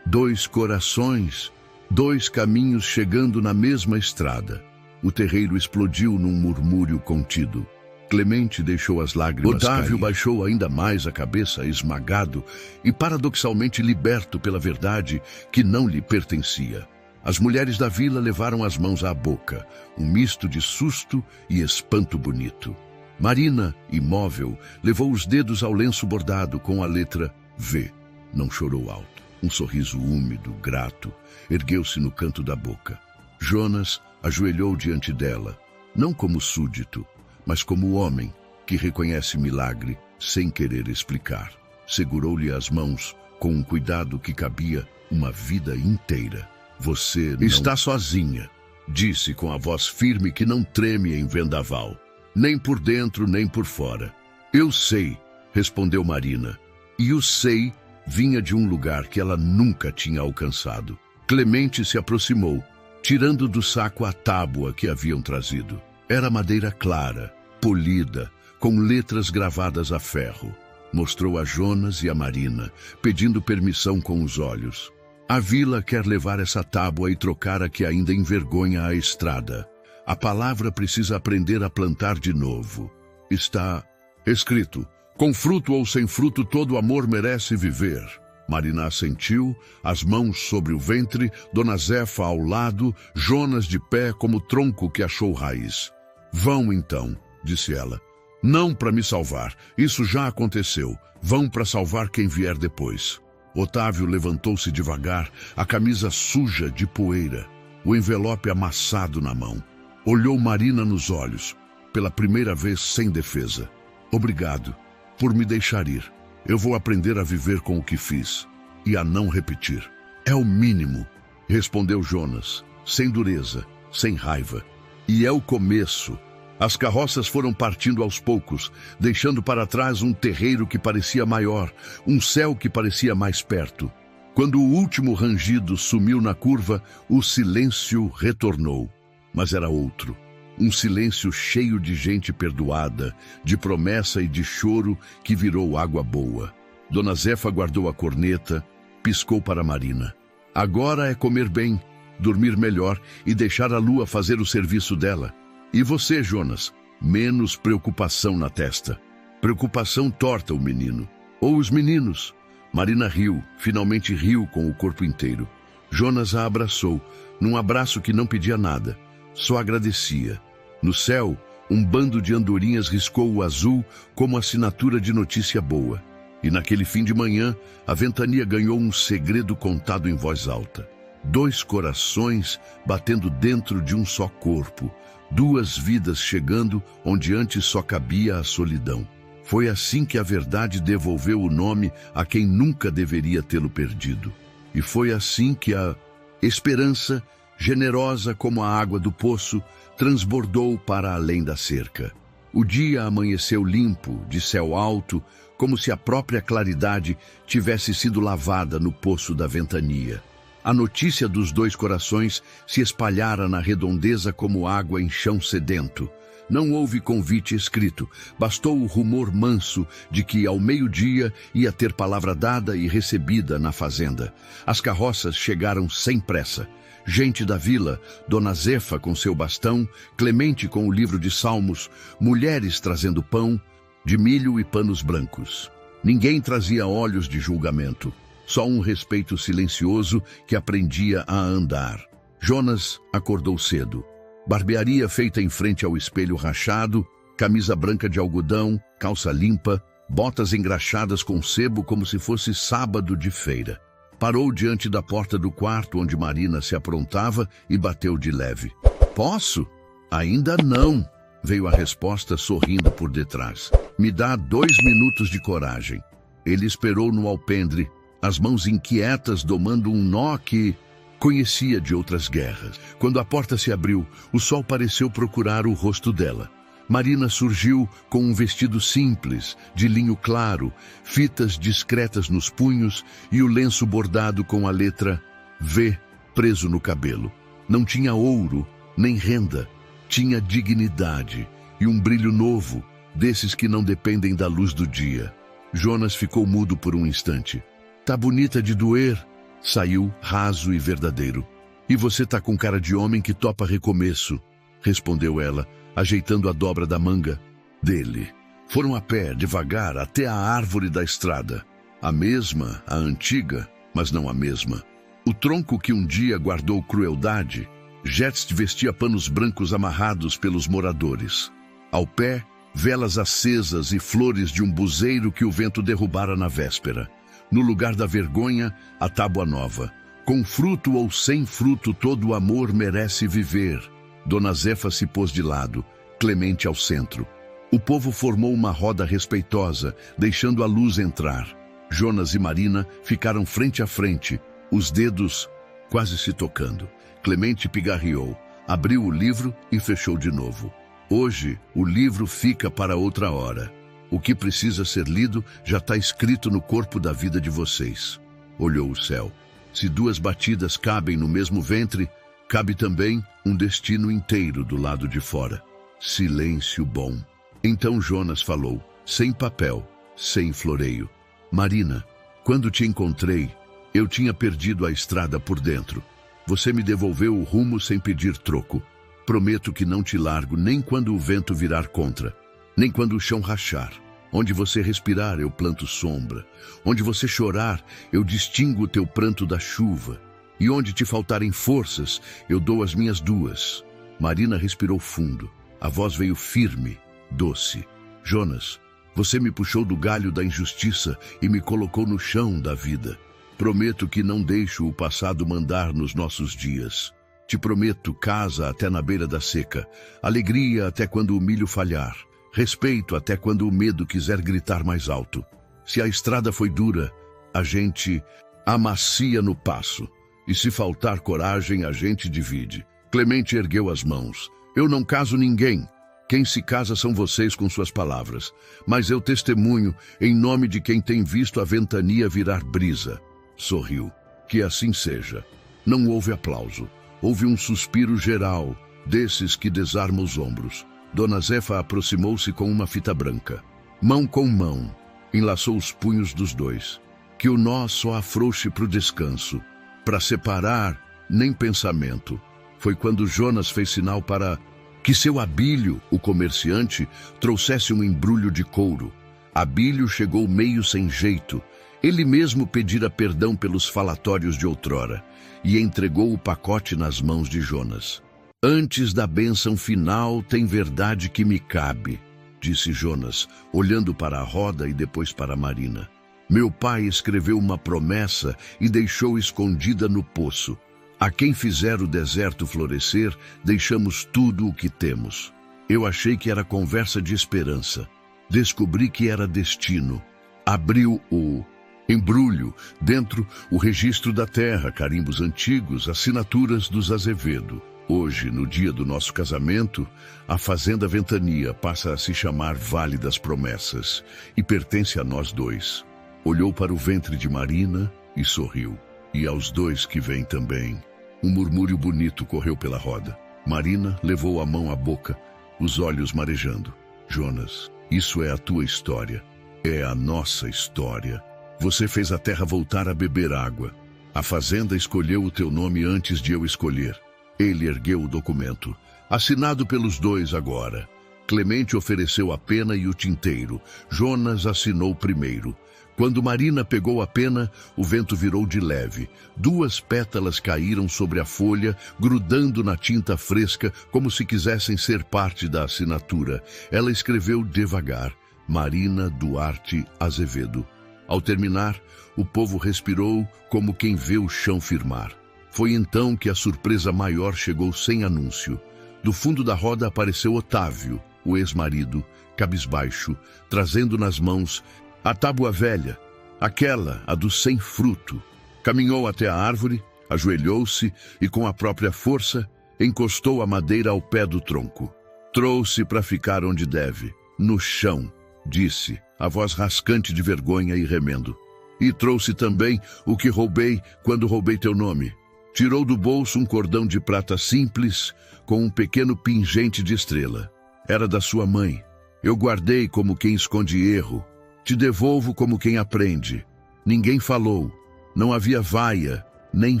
corações, 2 caminhos chegando na mesma estrada. O terreiro explodiu num murmúrio contido. Clemente deixou as lágrimas cair. Otávio baixou ainda mais a cabeça, esmagado e paradoxalmente liberto pela verdade que não lhe pertencia. As mulheres da vila levaram as mãos à boca, um misto de susto e espanto bonito. Marina, imóvel, levou os dedos ao lenço bordado com a letra V. Não chorou alto. Um sorriso úmido, grato, ergueu-se no canto da boca. Jonas ajoelhou diante dela, não como súdito, mas como homem que reconhece milagre sem querer explicar. Segurou-lhe as mãos com um cuidado que cabia uma vida inteira. Você não está sozinha, disse com a voz firme que não treme em vendaval, nem por dentro nem por fora. Eu sei, respondeu Marina, e o sei vinha de um lugar que ela nunca tinha alcançado. Clemente se aproximou, tirando do saco a tábua que haviam trazido. Era madeira clara, polida, com letras gravadas a ferro. Mostrou a Jonas e a Marina, pedindo permissão com os olhos. A vila quer levar essa tábua e trocar a que ainda envergonha a estrada. A palavra precisa aprender a plantar de novo. Está escrito: com fruto ou sem fruto, todo amor merece viver. Marina assentiu, as mãos sobre o ventre, Dona Zefa ao lado, Jonas de pé como tronco que achou raiz. Vão então, disse ela. Não para me salvar, isso já aconteceu. Vão para salvar quem vier depois. Otávio levantou-se devagar, a camisa suja de poeira, o envelope amassado na mão. Olhou Marina nos olhos, pela primeira vez sem defesa. Obrigado por me deixar ir. Eu vou aprender a viver com o que fiz e a não repetir. É o mínimo, respondeu Jonas, sem dureza, sem raiva. E é o começo. As carroças foram partindo aos poucos, deixando para trás um terreiro que parecia maior, um céu que parecia mais perto. Quando o último rangido sumiu na curva, o silêncio retornou. Mas era outro. Um silêncio cheio de gente perdoada, de promessa e de choro que virou água boa. Dona Zefa guardou a corneta, piscou para Marina. Agora é comer bem, dormir melhor e deixar a lua fazer o serviço dela. E você, Jonas? Menos preocupação na testa. Preocupação torta o menino. Ou os meninos. Marina riu, finalmente riu com o corpo inteiro. Jonas a abraçou, num abraço que não pedia nada, só agradecia. No céu, um bando de andorinhas riscou o azul como assinatura de notícia boa. E naquele fim de manhã, a ventania ganhou um segredo contado em voz alta. 2 corações batendo dentro de um só corpo. 2 vidas chegando onde antes só cabia a solidão. Foi assim que a verdade devolveu o nome a quem nunca deveria tê-lo perdido. E foi assim que a esperança, generosa como a água do poço, transbordou para além da cerca. O dia amanheceu limpo, de céu alto, como se a própria claridade tivesse sido lavada no poço da ventania. A notícia dos 2 corações se espalhara na redondeza como água em chão sedento. Não houve convite escrito, bastou o rumor manso de que ao meio-dia ia ter palavra dada e recebida na fazenda. As carroças chegaram sem pressa. Gente da vila, Dona Zefa com seu bastão, Clemente com o livro de salmos, mulheres trazendo pão, de milho e panos brancos. Ninguém trazia olhos de julgamento. Só um respeito silencioso que aprendia a andar. Jonas acordou cedo. Barbearia feita em frente ao espelho rachado, camisa branca de algodão, calça limpa, botas engraxadas com sebo como se fosse sábado de feira. Parou diante da porta do quarto onde Marina se aprontava e bateu de leve. Posso? Ainda não, veio a resposta sorrindo por detrás. Me dá 2 minutos de coragem. Ele esperou no alpendre, as mãos inquietas domando um nó que conhecia de outras guerras. Quando a porta se abriu, o sol pareceu procurar o rosto dela. Marina surgiu com um vestido simples, de linho claro, fitas discretas nos punhos e o lenço bordado com a letra V preso no cabelo. Não tinha ouro, nem renda, tinha dignidade e um brilho novo, desses que não dependem da luz do dia. Jonas ficou mudo por um instante. Tá bonita de doer, saiu raso e verdadeiro. E você tá com cara de homem que topa recomeço, respondeu ela, ajeitando a dobra da manga dele. Foram a pé, devagar, até a árvore da estrada. A mesma, a antiga, mas não a mesma. O tronco que um dia guardou crueldade, Jetst vestia panos brancos amarrados pelos moradores. Ao pé, velas acesas e flores de um buzeiro que o vento derrubara na véspera. No lugar da vergonha, a tábua nova. Com fruto ou sem fruto, todo o amor merece viver. Dona Zefa se pôs de lado, Clemente ao centro. O povo formou uma roda respeitosa, deixando a luz entrar. Jonas e Marina ficaram frente a frente, os dedos quase se tocando. Clemente pigarreou, abriu o livro e fechou de novo. Hoje, o livro fica para outra hora. O que precisa ser lido já está escrito no corpo da vida de vocês. Olhou o céu. Se 2 batidas cabem no mesmo ventre, cabe também um destino inteiro do lado de fora. Silêncio bom. Então Jonas falou, sem papel, sem floreio. Marina, quando te encontrei, eu tinha perdido a estrada por dentro. Você me devolveu o rumo sem pedir troco. Prometo que não te largo nem quando o vento virar contra, nem quando o chão rachar. Onde você respirar, eu planto sombra. Onde você chorar, eu distingo o teu pranto da chuva. E onde te faltarem forças, eu dou as minhas 2. Marina respirou fundo. A voz veio firme, doce. Jonas, você me puxou do galho da injustiça e me colocou no chão da vida. Prometo que não deixo o passado mandar nos nossos dias. Te prometo casa até na beira da seca, alegria até quando o milho falhar, respeito até quando o medo quiser gritar mais alto. Se a estrada foi dura, a gente amacia no passo. E se faltar coragem, a gente divide. Clemente ergueu as mãos. Eu não caso ninguém. Quem se casa são vocês com suas palavras. Mas eu testemunho em nome de quem tem visto a ventania virar brisa. Sorriu. Que assim seja. Não houve aplauso. Houve um suspiro geral, desses que desarma os ombros. Dona Zefa aproximou-se com uma fita branca. Mão com mão, enlaçou os punhos dos 2. Que o nó só afrouxe para o descanso. Para separar, nem pensamento. Foi quando Jonas fez sinal para que seu Abílio, o comerciante, trouxesse um embrulho de couro. Abílio chegou meio sem jeito. Ele mesmo pedira perdão pelos falatórios de outrora e entregou o pacote nas mãos de Jonas. Antes da bênção final tem verdade que me cabe, disse Jonas, olhando para a roda e depois para Marina. Meu pai escreveu uma promessa e deixou escondida no poço. A quem fizer o deserto florescer, deixamos tudo o que temos. Eu achei que era conversa de esperança. Descobri que era destino. Abriu o embrulho, dentro o registro da terra, carimbos antigos, assinaturas dos Azevedo. Hoje, no dia do nosso casamento, a Fazenda Ventania passa a se chamar Vale das Promessas e pertence a nós 2. Olhou para o ventre de Marina e sorriu. E aos 2 que vêm também. Um murmúrio bonito correu pela roda. Marina levou a mão à boca, os olhos marejando. Jonas, isso é a tua história. É a nossa história. Você fez a terra voltar a beber água. A fazenda escolheu o teu nome antes de eu escolher. Ele ergueu o documento. Assinado pelos 2 agora. Clemente ofereceu a pena e o tinteiro. Jonas assinou primeiro. Quando Marina pegou a pena, o vento virou de leve. 2 pétalas caíram sobre a folha, grudando na tinta fresca, como se quisessem ser parte da assinatura. Ela escreveu devagar, Marina Duarte Azevedo. Ao terminar, o povo respirou como quem vê o chão firmar. Foi então que a surpresa maior chegou sem anúncio. Do fundo da roda apareceu Otávio, o ex-marido, cabisbaixo, trazendo nas mãos a tábua velha, aquela, a do sem fruto. Caminhou até a árvore, ajoelhou-se e, com a própria força, encostou a madeira ao pé do tronco. Trouxe para ficar onde deve, no chão, disse, a voz rascante de vergonha e remendo. E trouxe também o que roubei quando roubei teu nome. Tirou do bolso um cordão de prata simples com um pequeno pingente de estrela. Era da sua mãe. Eu guardei como quem esconde erro. Te devolvo como quem aprende. Ninguém falou. Não havia vaia, nem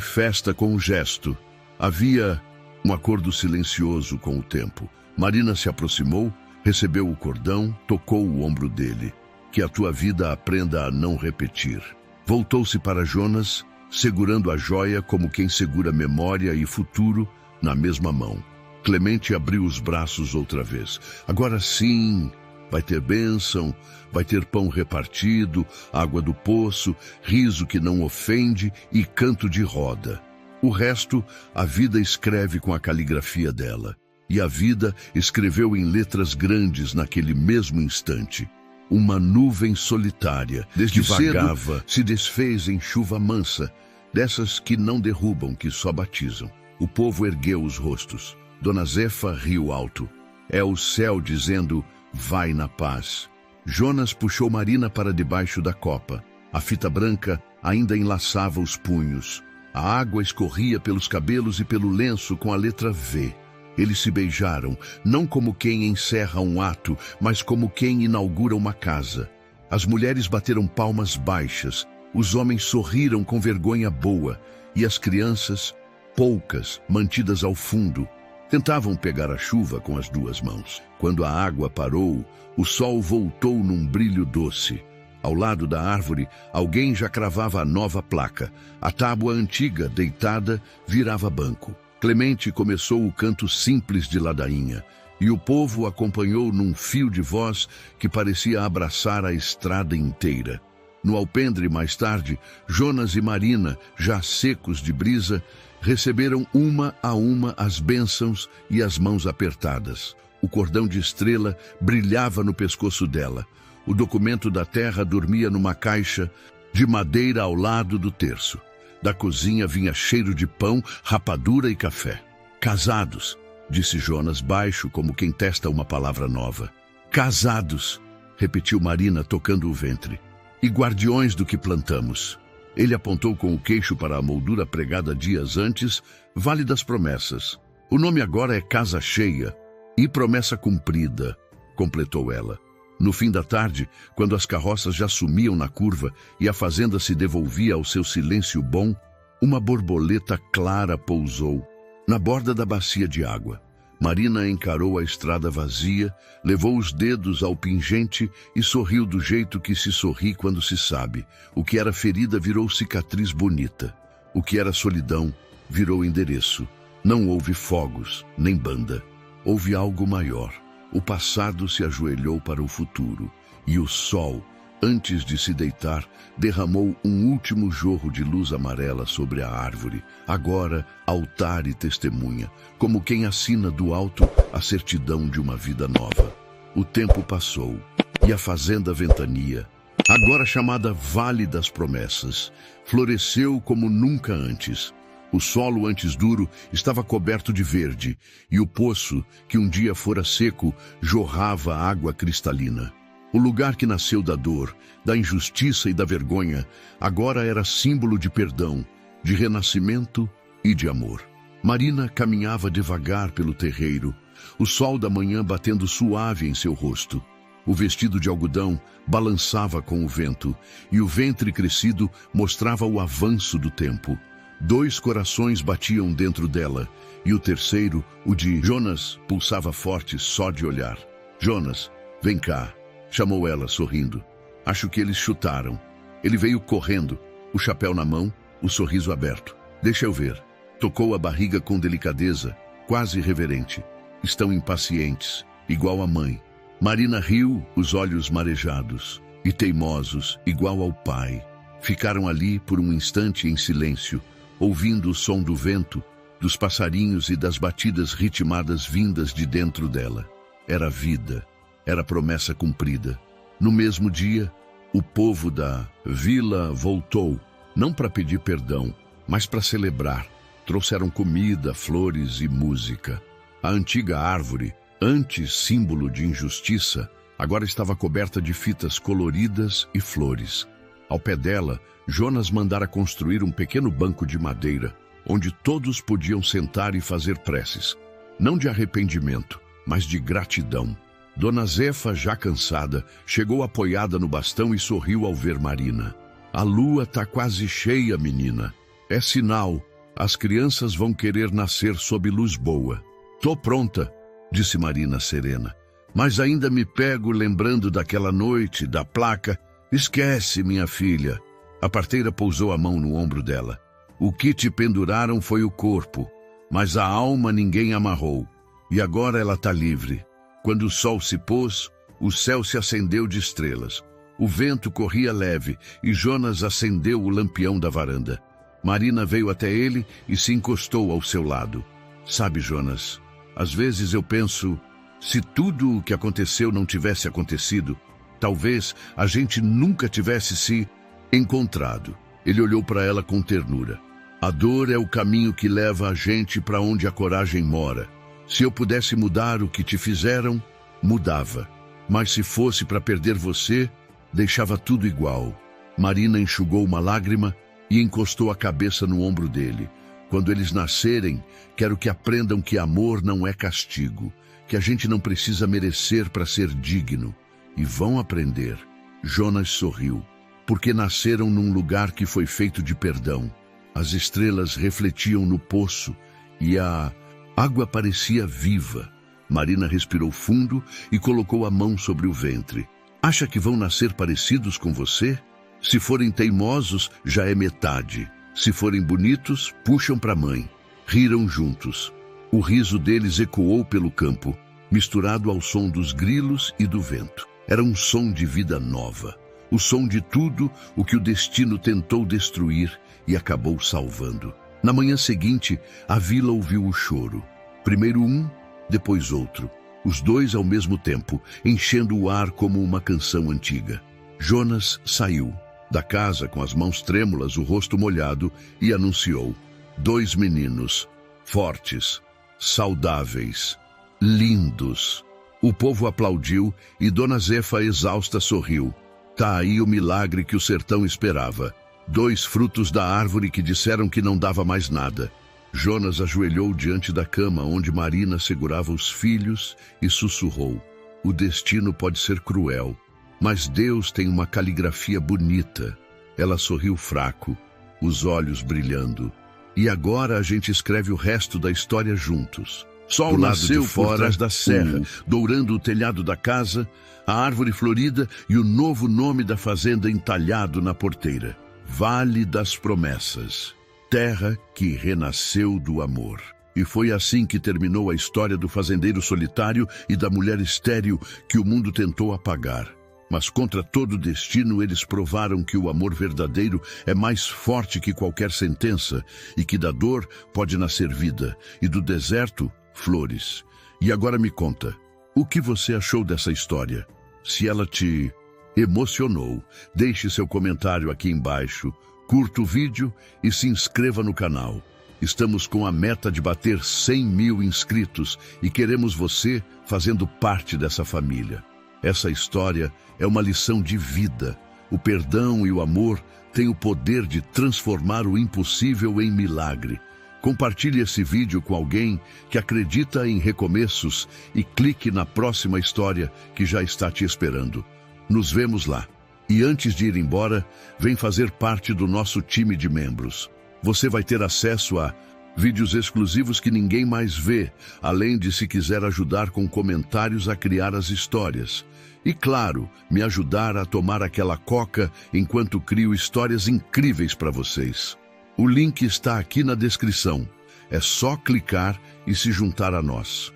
festa com o gesto. Havia um acordo silencioso com o tempo. Marina se aproximou, recebeu o cordão, tocou o ombro dele. Que a tua vida aprenda a não repetir. Voltou-se para Jonas, segurando a joia como quem segura memória e futuro na mesma mão. Clemente abriu os braços outra vez. Agora sim, vai ter bênção, vai ter pão repartido, água do poço, riso que não ofende e canto de roda. O resto, a vida escreve com a caligrafia dela. E a vida escreveu em letras grandes naquele mesmo instante. Uma nuvem solitária, desde cedo, se desfez em chuva mansa, dessas que não derrubam, que só batizam. O povo ergueu os rostos. Dona Zefa riu alto. É o céu dizendo, vai na paz. Jonas puxou Marina para debaixo da copa. A fita branca ainda enlaçava os punhos. A água escorria pelos cabelos e pelo lenço com a letra V. Eles se beijaram, não como quem encerra um ato, mas como quem inaugura uma casa. As mulheres bateram palmas baixas, os homens sorriram com vergonha boa, e as crianças, poucas, mantidas ao fundo, tentavam pegar a chuva com as duas mãos. Quando a água parou, o sol voltou num brilho doce. Ao lado da árvore, alguém já cravava a nova placa. A tábua antiga, deitada, virava banco. Clemente começou o canto simples de ladainha, e o povo acompanhou num fio de voz que parecia abraçar a estrada inteira. No alpendre, mais tarde, Jonas e Marina, já secos de brisa, receberam uma a uma as bênçãos e as mãos apertadas. O cordão de estrela brilhava no pescoço dela. O documento da terra dormia numa caixa de madeira ao lado do terço. Da cozinha vinha cheiro de pão, rapadura e café. Casados, disse Jonas baixo, como quem testa uma palavra nova. Casados, repetiu Marina, tocando o ventre. E guardiões do que plantamos. Ele apontou com o queixo para a moldura pregada dias antes, Vale das Promessas. O nome agora é Casa Cheia e Promessa Cumprida, completou ela. No fim da tarde, quando as carroças já sumiam na curva e a fazenda se devolvia ao seu silêncio bom, uma borboleta clara pousou na borda da bacia de água. Marina encarou a estrada vazia, levou os dedos ao pingente e sorriu do jeito que se sorri quando se sabe. O que era ferida virou cicatriz bonita. O que era solidão virou endereço. Não houve fogos, nem banda. Houve algo maior. O passado se ajoelhou para o futuro. E o sol, antes de se deitar, derramou um último jorro de luz amarela sobre a árvore. Agora, altar e testemunha, como quem assina do alto a certidão de uma vida nova. O tempo passou, e a fazenda Ventania, agora chamada Vale das Promessas, floresceu como nunca antes. O solo antes duro estava coberto de verde, e o poço, que um dia fora seco, jorrava água cristalina. O lugar que nasceu da dor, da injustiça e da vergonha, agora era símbolo de perdão, de renascimento e de amor. Marina caminhava devagar pelo terreiro, o sol da manhã batendo suave em seu rosto. O vestido de algodão balançava com o vento, e o ventre crescido mostrava o avanço do tempo. 2 corações batiam dentro dela, e o terceiro, o de Jonas, pulsava forte só de olhar. Jonas, vem cá, chamou ela sorrindo. Acho que eles chutaram. Ele veio correndo, o chapéu na mão, o sorriso aberto. Deixa eu ver. Tocou a barriga com delicadeza, quase reverente. Estão impacientes, igual a mãe. Marina riu, os olhos marejados, e teimosos, igual ao pai. Ficaram ali por um instante em silêncio, ouvindo o som do vento, dos passarinhos e das batidas ritmadas vindas de dentro dela. Era vida, era promessa cumprida. No mesmo dia, o povo da vila voltou, não para pedir perdão, mas para celebrar. Trouxeram comida, flores e música. A antiga árvore, antes símbolo de injustiça, agora estava coberta de fitas coloridas e flores. Ao pé dela, Jonas mandara construir um pequeno banco de madeira, onde todos podiam sentar e fazer preces, não de arrependimento, mas de gratidão. Dona Zefa, já cansada, chegou apoiada no bastão e sorriu ao ver Marina. A lua tá quase cheia, menina. É sinal. As crianças vão querer nascer sob luz boa. Tô pronta, disse Marina serena. Mas ainda me pego lembrando daquela noite, da placa. Esquece, minha filha. A parteira pousou a mão no ombro dela. O que te penduraram foi o corpo, mas a alma ninguém amarrou. E agora ela tá livre. Quando o sol se pôs, o céu se acendeu de estrelas. O vento corria leve e Jonas acendeu o lampião da varanda. Marina veio até ele e se encostou ao seu lado. Sabe, Jonas, às vezes eu penso, se tudo o que aconteceu não tivesse acontecido, talvez a gente nunca tivesse se encontrado. Ele olhou para ela com ternura. A dor é o caminho que leva a gente para onde a coragem mora. Se eu pudesse mudar o que te fizeram, mudava. Mas se fosse para perder você, deixava tudo igual. Marina enxugou uma lágrima e encostou a cabeça no ombro dele. Quando eles nascerem, quero que aprendam que amor não é castigo, que a gente não precisa merecer para ser digno. E vão aprender. Jonas sorriu, porque nasceram num lugar que foi feito de perdão. As estrelas refletiam no poço e a água parecia viva. Marina respirou fundo e colocou a mão sobre o ventre. Acha que vão nascer parecidos com você? Se forem teimosos, já é metade. Se forem bonitos, puxam para a mãe. Riram juntos. O riso deles ecoou pelo campo, misturado ao som dos grilos e do vento. Era um som de vida nova. O som de tudo o que o destino tentou destruir e acabou salvando. Na manhã seguinte, a vila ouviu o choro. Primeiro um, depois outro. Os dois ao mesmo tempo, enchendo o ar como uma canção antiga. Jonas saiu da casa com as mãos trêmulas, o rosto molhado, e anunciou: 2 meninos, fortes, saudáveis, lindos. O povo aplaudiu e Dona Zefa, exausta, sorriu. Tá aí o milagre que o sertão esperava. 2 frutos da árvore que disseram que não dava mais nada. Jonas ajoelhou diante da cama onde Marina segurava os filhos e sussurrou: o destino pode ser cruel, mas Deus tem uma caligrafia bonita. Ela sorriu fraco, os olhos brilhando. E agora a gente escreve o resto da história juntos. Sol nasceu por trás da serra, dourando o telhado da casa, a árvore florida e o novo nome da fazenda entalhado na porteira: Vale das Promessas. Terra que renasceu do amor. E foi assim que terminou a história do fazendeiro solitário e da mulher estéril que o mundo tentou apagar. Mas contra todo destino eles provaram que o amor verdadeiro é mais forte que qualquer sentença e que da dor pode nascer vida e do deserto, flores. E agora me conta, o que você achou dessa história? Se ela te emocionou, deixe seu comentário aqui embaixo. Curta o vídeo e se inscreva no canal. Estamos com a meta de bater 100.000 inscritos e queremos você fazendo parte dessa família. Essa história é uma lição de vida. O perdão e o amor têm o poder de transformar o impossível em milagre. Compartilhe esse vídeo com alguém que acredita em recomeços e clique na próxima história que já está te esperando. Nos vemos lá. E antes de ir embora, vem fazer parte do nosso time de membros. Você vai ter acesso a vídeos exclusivos que ninguém mais vê, além de, se quiser, ajudar com comentários a criar as histórias. E claro, me ajudar a tomar aquela coca enquanto crio histórias incríveis para vocês. O link está aqui na descrição. É só clicar e se juntar a nós.